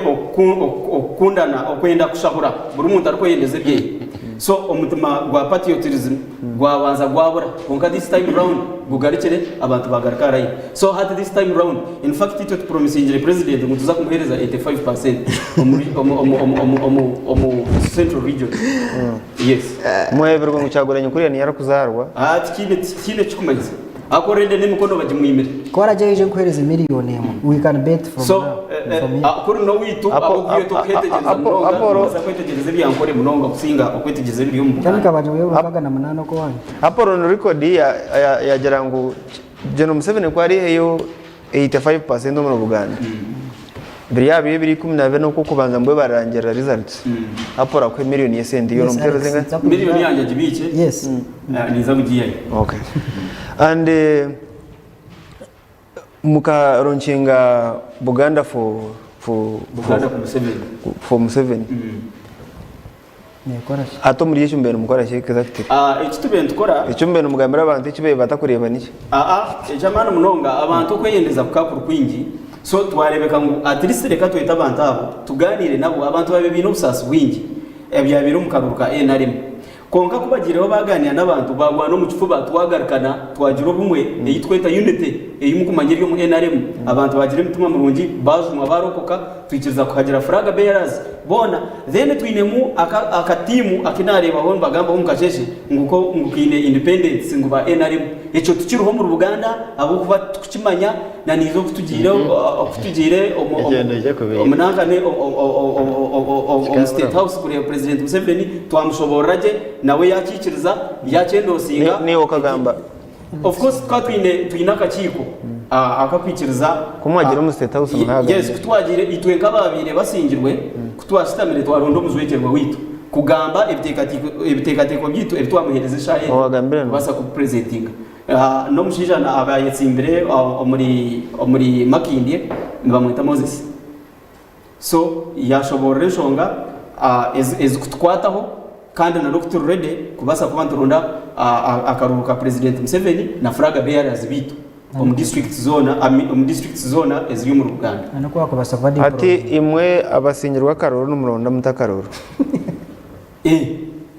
okundana okwenda kushahura buri muntu ariko yendeze bye so omutima gwa patriotism gwabanza gwabura konka this time round gugarikire abantu bagarikarayi so at this time round in fact it promising the president mutuza kumuhereza 85% omu central region yes mweberwa mucyaguranye kuri ni yarakuzarwa kine chikumanyiza akorende nemikono bajimwimire kora jeje kuhereza miliyoni emu we can bet from so kuri no witu abo kuyo to kwetegereza no kwetegereza byankore munonga kusinga okwetegereza biri mu kandi kabaje wewe ukaga na munano ko wani aporo no record ya jarangu General Museveni ko ari heyo 85% mu Uganda biriya biri 10 no kubanza mbwe barangira results apora ko miliyoni yesendi yo no mterozenga miliyoni yanje gibice yes niza bugiye okay and mukaronchinga Buganda for Museveni ato muri icyo mbere mukora cyo exactly icyo tubende tukora icyo mbere mugambira abantu ikibe batakureba niki jamana munonga abantu kweyendeza kukakuru kwingi so twarebeka ngo at least reka twita abantu abo tuganire nabo abantu babe bintu busasi wingi ebyabiro mukaruka NRM konka kubagireho baganira n'abantu bagwa no mu kifuba twagarukana twagira ubumwe eyitweta unity eyumukumanyiryo mu NRM abantu bagire mutima murungi bazumwa barokoka twikiriza kuhagira flag bearers bona then twinemu akatimu akinareba ho bagamba mu kasheshe nguko ngukine independence nguba NRM echo tukiruho mu Buganda abo kuba tukimanya na nizo kutugire omunangane o state house kuri president Museveni twamushoboraje nawe yakikiriza yacendosinga ni okagamba of course twinaka kiko akakwikiriza kumwagira mu state house muhaga yes kutwagire itwenka babire basingirwe kutwasitamire twarondo muzweterwa witu kugamba ebitekateko byitu ebitwamuhereza shaye basa ku presenting no mushijana abayetsimbere muri Makindye bamwita Moses so yashobora reshonga ezikutwataho kandi na Dr. Rede kubasa kubanturonda akaruhuka president Museveni na flag bearers bitu district zona eziri mu Ruganda ati imwe abasingirwa karoro n'umuronda mutakaroro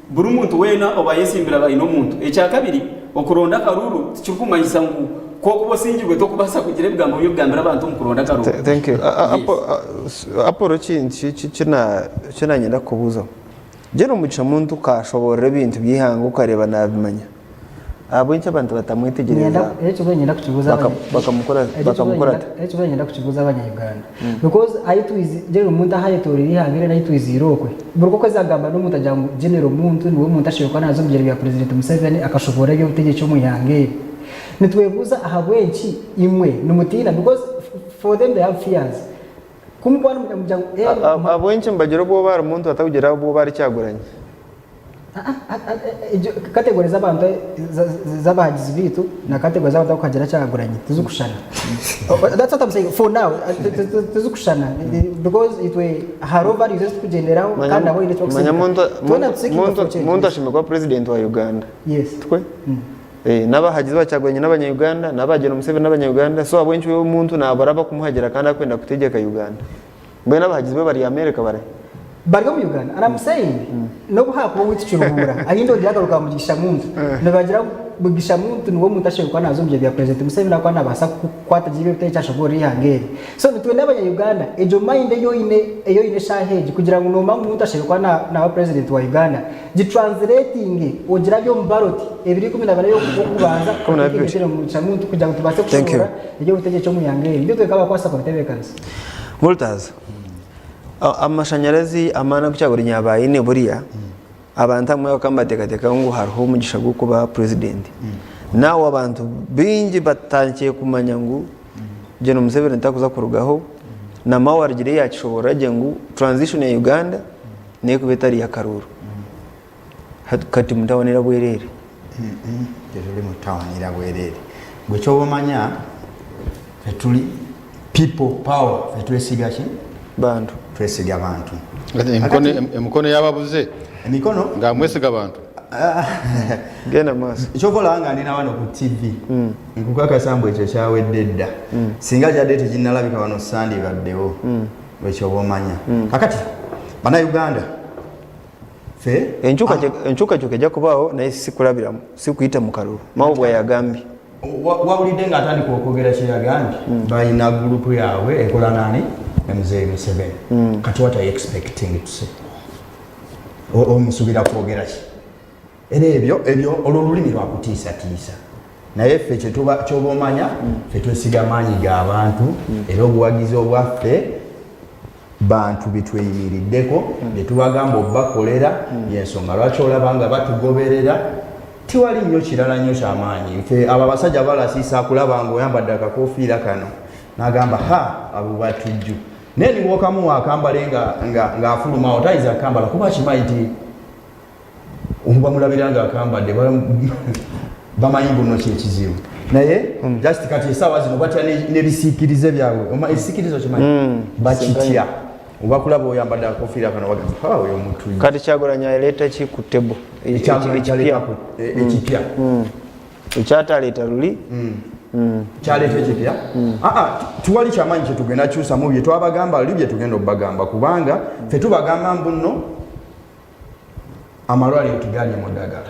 buri muntu wena obayesimbira bayino muntu echa kabiri okuronda karuru tikumanyisa ngo ko kubasingirwe to kubasa kugira bwambo byo bwambira abantu mu kuronda karuru. Thank you. Aporo kina nyenda kubuza jeno muca muntu kashobora ibintu byihanga ukareba nabimanya abo icyo abantu batamwitegereza echo nyenda kukibuza bakamukora echo nyenda kukibuza abanyarwanda because ayitu izi jeno muntu ahayetori rihangire nayitu izirokwe burko ko zagamba no muntu ajya genero muntu niwe muntu ashobora nazo mugere bya president Museveni akashobora byo utegeke mu yange nitwebuza ahabwenki imwe numutina because for them they have fears kumubona mujyango abwenki mbagero bo bari umuntu atawugera bo bari cyaguranye kategori z'abantu z'abahagizi bitu na kategori z'abantu bakagera cyaguranye tuzukushana that's what I'm saying for now tuzukushana because it way harova is kugenderaho kandi abo ile twakse muntu ashimikwa president wa Uganda yes twe n'abahagizi bacyaguranye n'abanyayuganda n'abagena Museveni n'abanyayuganda so abwenshi we muntu nabaraba kumuhagera kandi akwenda kutegeka Uganda mbe n'abahagizi be bari America bare barga mu Uganda and I'm saying no buhako witichurubura ahindo ryagaruka mugisha muntu nabagira mugisha muntu niwo muntu ashobora nazo mje bya president Museveni akwa nabasa kwatagiye bite cyashobora ihangere so nitwe n'abanyayuganda ejo mind eyo ine shaheje kugira ngo noma muntu ashobora na president wa Uganda gitranslating ogira byo mbaroti ebiri 12 yo kubanza kugira mu muntu kugira ngo tubase kushobora ejo bitegeje cyo mu yangere byo twekaba kwasa ko bitebekanza Multaz amashanyarazi amana kucyagura nyabaye ne buriya abantu amwe bakambatekateka ngo hariho umugisha gwo kuba president nawo abantu bingi batankiye kumanya ngo General Museveni ntakuza kurugaho na mawarigire yakishobora je ngo transition ya Uganda ne kubetari ya Karuru kati mutawonera bwerere Jeri mutawonera bwerere gwe cyo bomanya fetuli people power fetwesigashi bantu twesiga abantu emikono yababuze emikono nga mwesiga abantu gena maso chokola anga ndina wano ku TV nkukaka sambo ekyo kyawedde singa jadde tekinnalabika wano sandi baddewo wekyo bomanya kakati bana Uganda fe enchuka kyokejja kubaawo naye sikulabiramu sikuyita mu Karuru mawo bwa yagambi wawulidde nga atandika okwogera kyeyagambye balina gurupu yaabwe ekola nani Mzee Museveni kati what are you expecting to say omusubira kwogera ki era ebyo olulimi lwa kutiisa naye ffe kyobomanya ffe twesiga maanyi g'abantu era obuwagizi obwaffe bantu bitweyimiriddeko byetubagamba obakolera yensonga lwaki olaba nga batugoberera tiwali nnyo kirala nnyo kyamaanyi ffe abo abasajja balasiisa akulaba nga oyambadde akakofiira kano n'agamba abo batujju naye niwokamu wakambale nga afuluma otayiza akambala kuba kimanyi nti bamulabira nga akambadde bamanyi buno kyekizibu naye just kati esawa zino batya n'ebisiikirize byabwe ebisikirizo kimanyi bakitya oba kulaba oyambadde akofiira kano bagamba oyo omuntu kati Kyagulanyi aleeta ki ku tebo ekipya ekyataleeta luli kyaleeta ekipya tuwali kyamanyi kyetugenda kyusamu bye twabagamba luli bye tugenda obbagamba kubanga fe tubagamba mbuno amalwaliro tugalye mu ddagala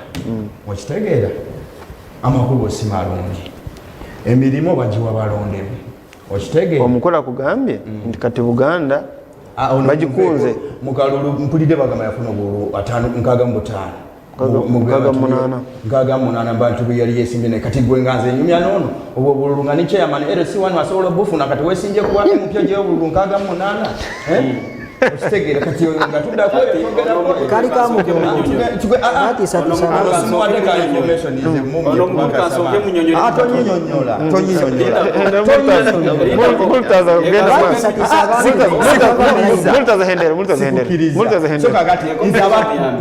okitegeera amakubo si malungi emirimu bagiwa balondebu okitegeera omukola kugambye nti kati Buganda bagikunze mukalulu mpulidde bagamba yafuna obululu 65 bantu bwe yali yesimbye naye kati gwe nganze enyumya noono obwo obululu nga ni chairman LC1 asobola obufuna kati weesimbye kuba mupya gye obululu 68 okitegeera kati nga tuddako kali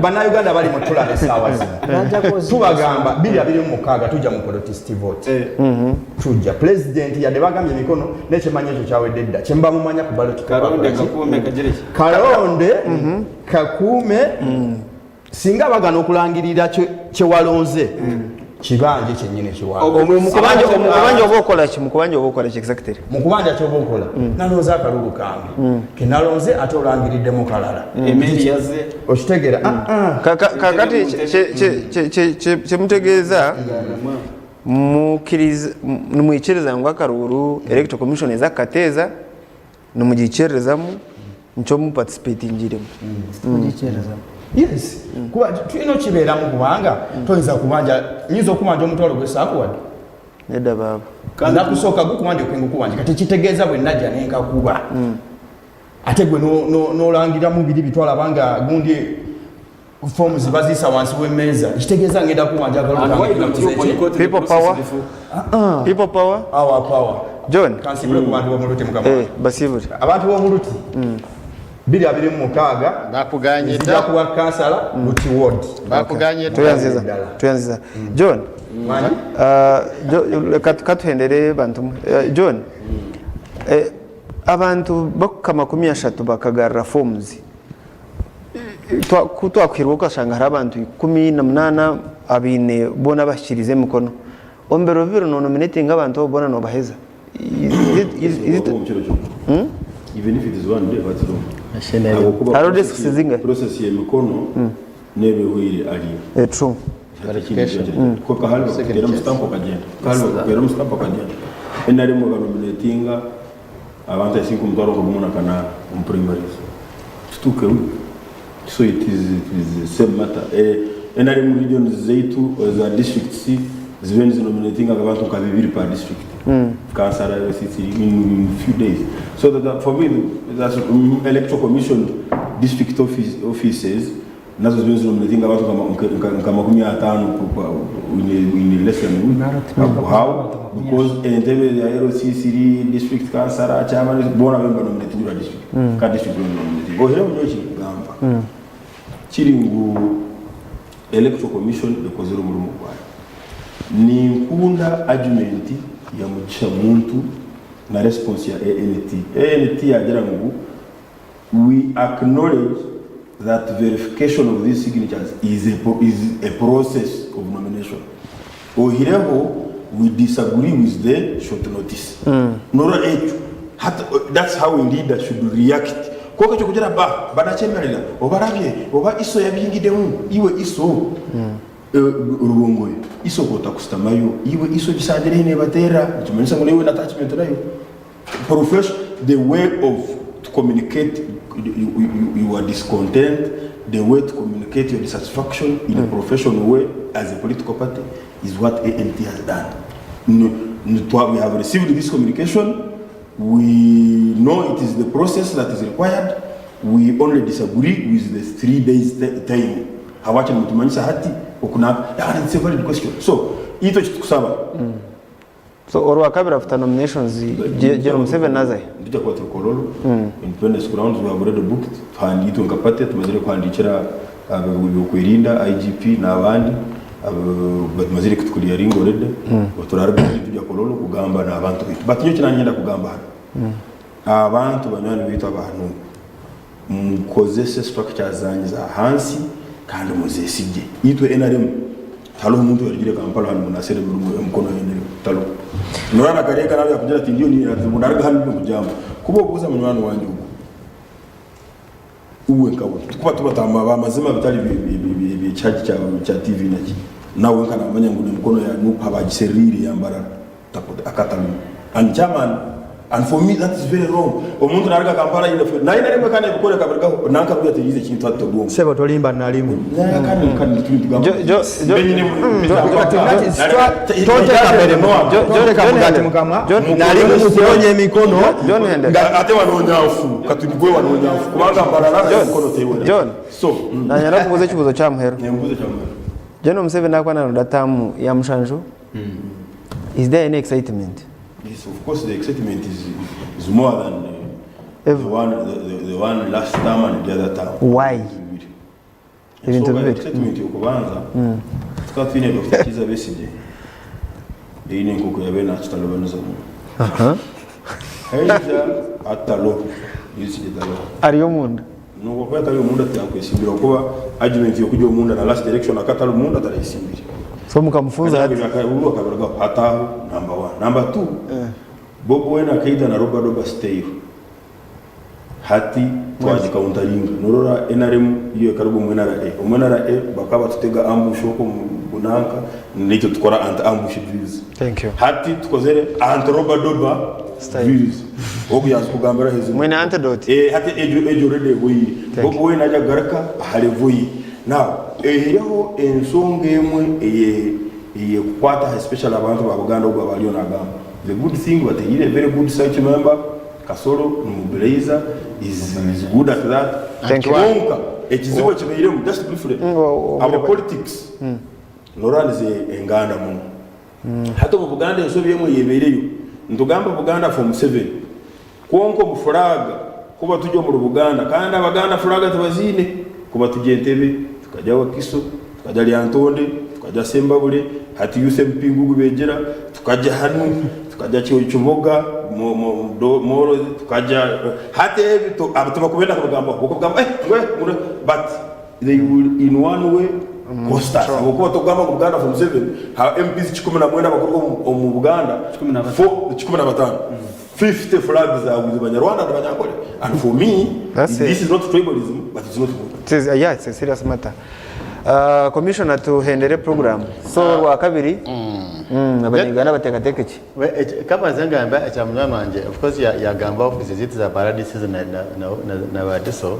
bannayuganda bali mutulana esaawa zino tubagamba 2026 tujja mu protest vote tujja pulezidenti yadde bagambye emikono nekyemanyi ekyo kyawedde dda kyemba mumanya ku ballot kalonde kakuume singa bagana okulangirira kyewalonze kibanje kyennyini mukubanja oba okola ki exactly mukubanja kyoba okola nalonze akalulu kange kenalonze ate olangiriddemu kalala okitegeera kakati kyemutegeeza mwikyereza ngu akalulu electoral commission ezakateeza nimugikyerrezamu ncho muparticipatingiremu yes kuba tulina okibeeramu kubanga toyinza kubanja nyinza okubanja omutwalo gwesaakuwadde nedda baaba nakusooka gukubanja okwenga okubanja kati kitegeeza bwe najja nenkakuba ate gwe n'olangiramu biri bitwala nga gundi fomu zibaziisa wansi w'emmeeza kitegeeza ngenda kubanja people power our power John kansibule ku bantu b'omuluti mukama basibule abantu b'omuluti 2026 bakuganyidda kuwa kansala luti ward tuyanziza John katuhendere bantu John abantu bakukama 30 bakagarra forms twakwirwa ukashanga hari abantu 18 abine bona bashyirize emikono ombero biro no nominating abantu bona no baheza even if it is one day but no process ya mikono nebe huiri ali true ko kahalo kera mustampo kagenda enari mu nominating abantu 5 mutoro ko muna kana primaries stuke so it is same matter enari mu regions zeitu za district C zivenzi nominating abantu kabibiri per district Kansara in few days. So that for me, that's electoral commission district offices. Nazo zivenzi nominating abantu kama 15 in less than a week. How? Because entebe ya LCC district Kansara chairman bona bemba nominating your district. Ka district nominating. Go here nyochi gamba. Chiringu electoral commission ekozero murumu kwa. Ni nkunda argument ya mugisha muntu na response ya ANT yagira ngo we acknowledge that verification of these signatures is a process of nomination. Ohireho we disagree with the short notice. Nora echo that's how a leader should react. Kwako chokujira banachemerera obarabye oba iso yabingidemu iwe iso urubongoye iso kota kustamayo iwe iso bisagere ne batera tumenisa ngo niwe attachment nayo profession the way of to communicate your discontent, the way to communicate your dissatisfaction in a professional way as a political party is what ANT has done. We have received this communication, we know it is the process that is required, we only disagree with the 3 days time. Hawacha mutumanisha hati okuna it's a valid question. So ito chitusaba. So orwa kabira after nominations Jerome Seven nazai ndija kwa tukololo independence grounds we have already booked and ito ngapate tumazire kwandikira abagulu kwirinda IGP na abandi mazire kutukulia ringo rede baturarbe tujya kololo kugamba na abantu bitu batinyo kinanyenda kugamba abantu banywani bitu abantu mukozese structure zanyu za hansi kandi muzesije itwe NRM talo umuntu yarigire Kampala hano munasere mkono yendele talo norana kareka nawe yakujira ati ndio ni munarga hano kujamba kubo buza munywani wanjye uwe nkabo kuba tubatamba bamazima bitari bicaji cha TV naki nawe kana amanya ngo mkono ya nupa bagiserire yambara akatamu and chairman and for me that is very wrong omuntu narika Kampala ine na ine rimwe kandi bikore kabarga nanka bya tegize kintu atodwo sebo tolimba nalimwe kandi tugamba jone kamugati mukama nalimwe mutonye mikono ate wanonyafu katugwe wanonyafu kubanga barara mikono tewe John so nanyara kubuza kibuzo cha muhero nembuze cha muhero John Museveni akwana no datamu ya mushanjo is there any excitement? Yes, of course the excitement is more than the one last time and the other time. Why? Even to the excitement yokubanza tukatwine Dr. Kiza Besigye ine nkoko yabena tutalobanuza mu Heiza atalo yisije dalo ariyo munda nuko kwa atalo munda tyakwesimbira kuba argument yokujya munda na last election akatalo munda atarayisimbira so mukamfunza hati akabarga hata number 1 number 2 Bobo wena kaida na roba stay hati twaje countering norora NRM iyo karibu mwenara bakaba tutega ambush ko bunanka nicyo tukora anti ambush drills thank you hati tukozere anti roba drills ogu yazikugambira hezu mwene antidote hati ejo rede boyi Bobo wena aja garaka halevoyi now yaho ensonge emwe eye kukwata especially abantu ba Buganda ubwo abaliyo nagamba the good thing but he a very good search member Kasoro Mubeleza is good at that thank you ekizibu kibeire just briefly our politics Laurent is enganda mu hato mu Buganda ensobi emwe yebereyo ntugamba Buganda from 7 konko mu flaga kuba tujyo mu Buganda kandi abaganda flaga tubazine kuba tujentebe tukajya Wakiso tukajya Lyantonde tukajya Sembabule hati yuse mpingugu begera tukajya hanu tukajya Kiboga moro tukajya hati ebito abatuma kubenda kubagamba kugamba but they will in one way costa kuko tugamba ku Buganda from 7 ha MPs 19 bakorwa mu Buganda 15 50 flags are with Banyarwanda and Banyakole and for me this is not tribalism but it's not good. Yeah, it's a serious matter. Commissioner to hendere program so wa kabiri abanyigana batekateke ki kama zangamba cha mnamanje of course ya gamba office ziti za paradise na badiso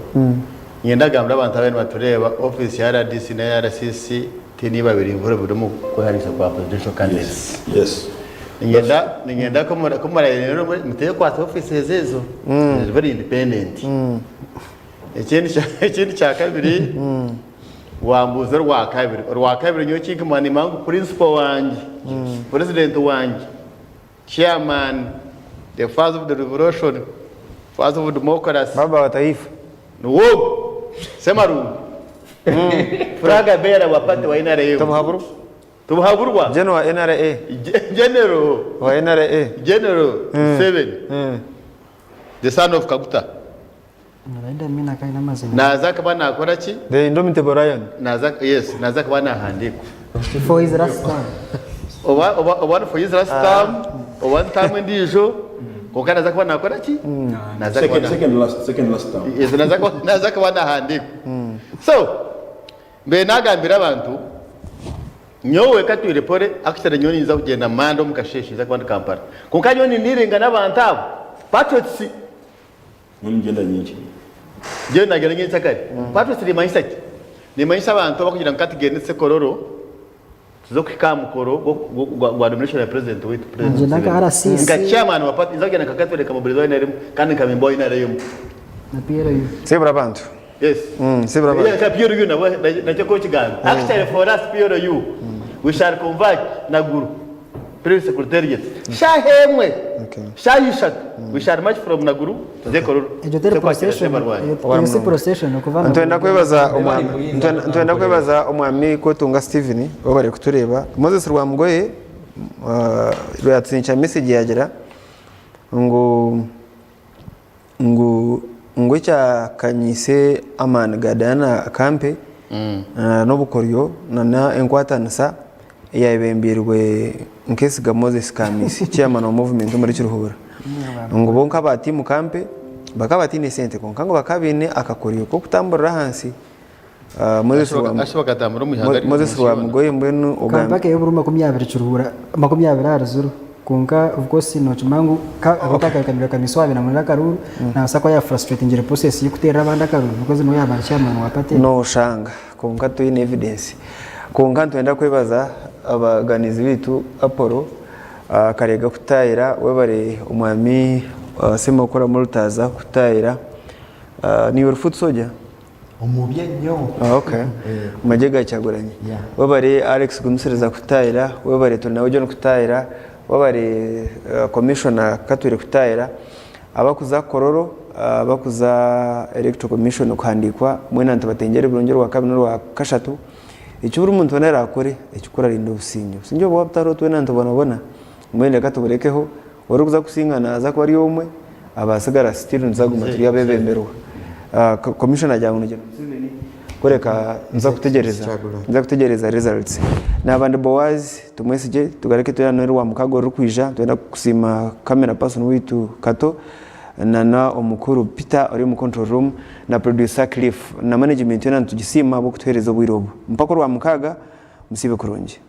nyenda gamba abantu abene batureba office ya RDC na RCC tiniba biri imvura bidomo ko harisa kwa presidential candidates yes Ningenda kumara rero muteye kwa office zezo is very independent ikindi cha kabiri wambuza rwa kabiri nyo kigimani mangu principal wanjye president wanjye chairman the father of the revolution father of democracy baba wa taifa nuwo semaru fraga bera wapate wa NRA tumuhaburwa general wa NRA general 7 the son of Kaguta Naenda mimi na kaina mazina. Nazaka bana akora ki? The indomitable Ryan. Nazaka bana handiko. For his last time. Oba for his last time. One time ndijo. Koka nazaka bana akora ki? Second last time. Yes, nazaka bana handiko. So, mbe nagambira abantu nyowe katwirepore akitara nyoni nza kugenda mando mukasheshi za kwanda Kampala. Koka nyoni nirenga nabantu abo. Patriots ngenda nyinshi je nagera nyinshi kare Patriots ni maisha ki ni maisha abantu bakugira ngati genetse kororo tuzo kikamukoro gwa nomination ya president with president nga chairman wa party nzagenda kakatwele kama burizo ina rim kandi kamimbo ina reyum na Pierre yu sebra bantu yes sebra bantu ya ka Pierre yu na chako chigana actually for us Pierre yu we shall convert na guru Prince Secretary shahemwe shayishatu we shall march from Naguru to Dekoruru Ejoteri procession ukuvana ntwenda kwebaza umwami ko tunga Steven obare kutureba Moses Rwamgoye rwatsincha message yagira ngo cya kanyise amani gadana kampe no bukoryo na enkwatanisa yabembirwe nkesiga Moses Kamisi chairman of movement muri Kiruhura ngo bonka bati mu kampe bakabati ne sente konka ngo bakabine akakoriyo ko kutambura hansi Moses Rwamgoye mbenu ogamba ke yoburu 20 Kiruhura 20 arazuru kunga of course no chumangu abotaka kamera kamiswabe na muri Karuru na sako ya frustrating ngire process yikutera abanda Karuru because no yaba chairman wapate no shanga kunga to in evidence kunga twenda kwebaza abaganizi bitu Apollo karega kutayira webare umwami sema ukora muri Rutaza kutayira ni your foot soldier umubyenyo okay majega cyaguranye webare Alex Gumusereza kutayira webare Tonawe John kutayira wabare commissioner katwire kutayira abakuza kororo abakuza electoral commission kuhandikwa mwena ntabatengere burongero wa kabiri no wa kashatu icyubura umuntu wanera akore ikikora rindo businyo sinjo bo bataro twena ntobona mwene katuburekeho wari kuza kusingana aza ko ari umwe abasigara still nzaguma turi abebemberwa commissioner ajyana n'ugeno koreka nza kutegereza results n'abandi Boaz tumwesije tugareke tuyana wa mukago rukwija twenda kusima camera person witu Kato na omukuru Peter uri mu control room na producer Cliff na management yana tugisima bo kutuhereza bwirobo mpaka rwa mukaga musibe kurungi